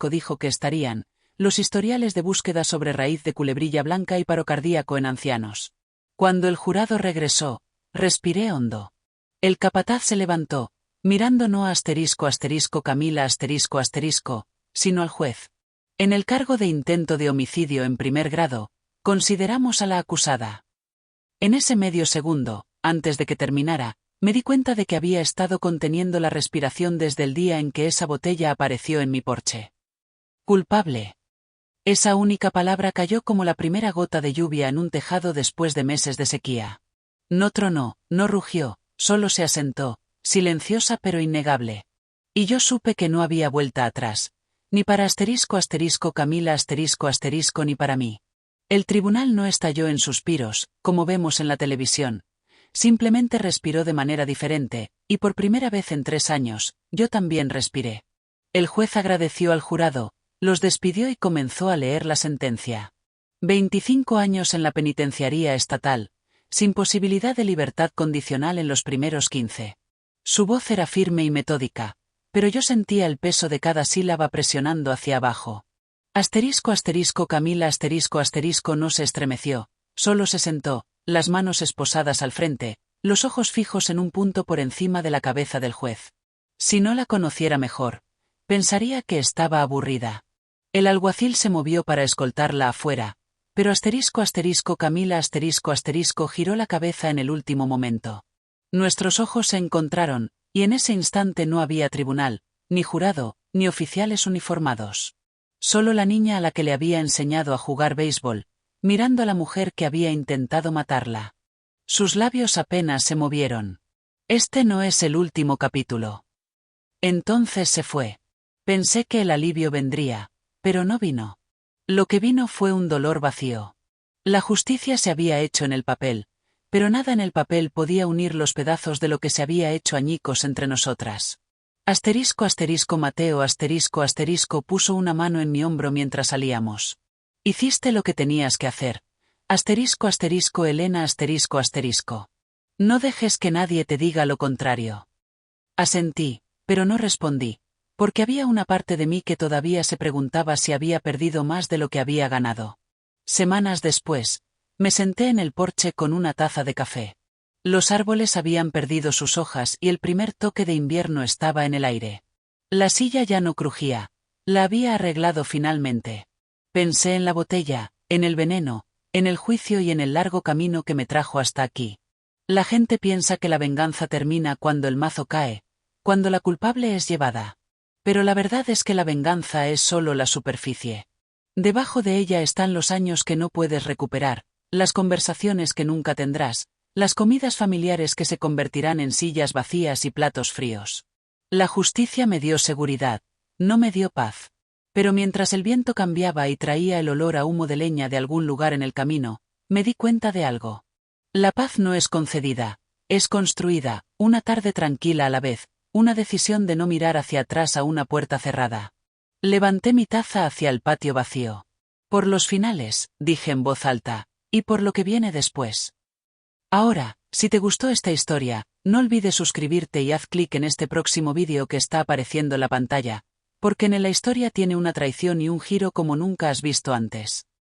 dijo que estarían. Los historiales de búsqueda sobre raíz de culebrilla blanca y paro cardíaco en ancianos. Cuando el jurado regresó, respiré hondo. El capataz se levantó, mirando no a Camila sino al juez. En el cargo de intento de homicidio en primer grado, consideramos a la acusada. En ese medio segundo, antes de que terminara, me di cuenta de que había estado conteniendo la respiración desde el día en que esa botella apareció en mi porche. Culpable. Esa única palabra cayó como la primera gota de lluvia en un tejado después de meses de sequía. No tronó, no rugió, solo se asentó, silenciosa pero innegable. Y yo supe que no había vuelta atrás. Ni para Camila ni para mí. El tribunal no estalló en suspiros, como vemos en la televisión. Simplemente respiró de manera diferente, y por primera vez en 3 años, yo también respiré. El juez agradeció al jurado, los despidió y comenzó a leer la sentencia. 25 años en la penitenciaría estatal, sin posibilidad de libertad condicional en los primeros 15. Su voz era firme y metódica, pero yo sentía el peso de cada sílaba presionando hacia abajo. Camila no se estremeció, solo se sentó, las manos esposadas al frente, los ojos fijos en un punto por encima de la cabeza del juez. Si no la conociera mejor, pensaría que estaba aburrida. El alguacil se movió para escoltarla afuera, pero Camila giró la cabeza en el último momento. Nuestros ojos se encontraron, y en ese instante no había tribunal, ni jurado, ni oficiales uniformados. Solo la niña a la que le había enseñado a jugar béisbol, mirando a la mujer que había intentado matarla. Sus labios apenas se movieron. Este no es el último capítulo. Entonces se fue. Pensé que el alivio vendría, pero no vino. Lo que vino fue un dolor vacío. La justicia se había hecho en el papel, pero nada en el papel podía unir los pedazos de lo que se había hecho añicos entre nosotras. Mateo puso una mano en mi hombro mientras salíamos. Hiciste lo que tenías que hacer. Elena No dejes que nadie te diga lo contrario. Asentí, pero no respondí, porque había una parte de mí que todavía se preguntaba si había perdido más de lo que había ganado. Semanas después, me senté en el porche con una taza de café. Los árboles habían perdido sus hojas y el primer toque de invierno estaba en el aire. La silla ya no crujía, la había arreglado finalmente. Pensé en la botella, en el veneno, en el juicio y en el largo camino que me trajo hasta aquí. La gente piensa que la venganza termina cuando el mazo cae, cuando la culpable es llevada. Pero la verdad es que la venganza es solo la superficie. Debajo de ella están los años que no puedes recuperar, las conversaciones que nunca tendrás, las comidas familiares que se convertirán en sillas vacías y platos fríos. La justicia me dio seguridad, no me dio paz. Pero mientras el viento cambiaba y traía el olor a humo de leña de algún lugar en el camino, me di cuenta de algo. La paz no es concedida, es construida, una tarde tranquila a la vez, una decisión de no mirar hacia atrás a una puerta cerrada. Levanté mi taza hacia el patio vacío. Por los finales, dije en voz alta, y por lo que viene después. Ahora, si te gustó esta historia, no olvides suscribirte y haz clic en este próximo vídeo que está apareciendo en la pantalla, porque en la historia tiene una traición y un giro como nunca has visto antes.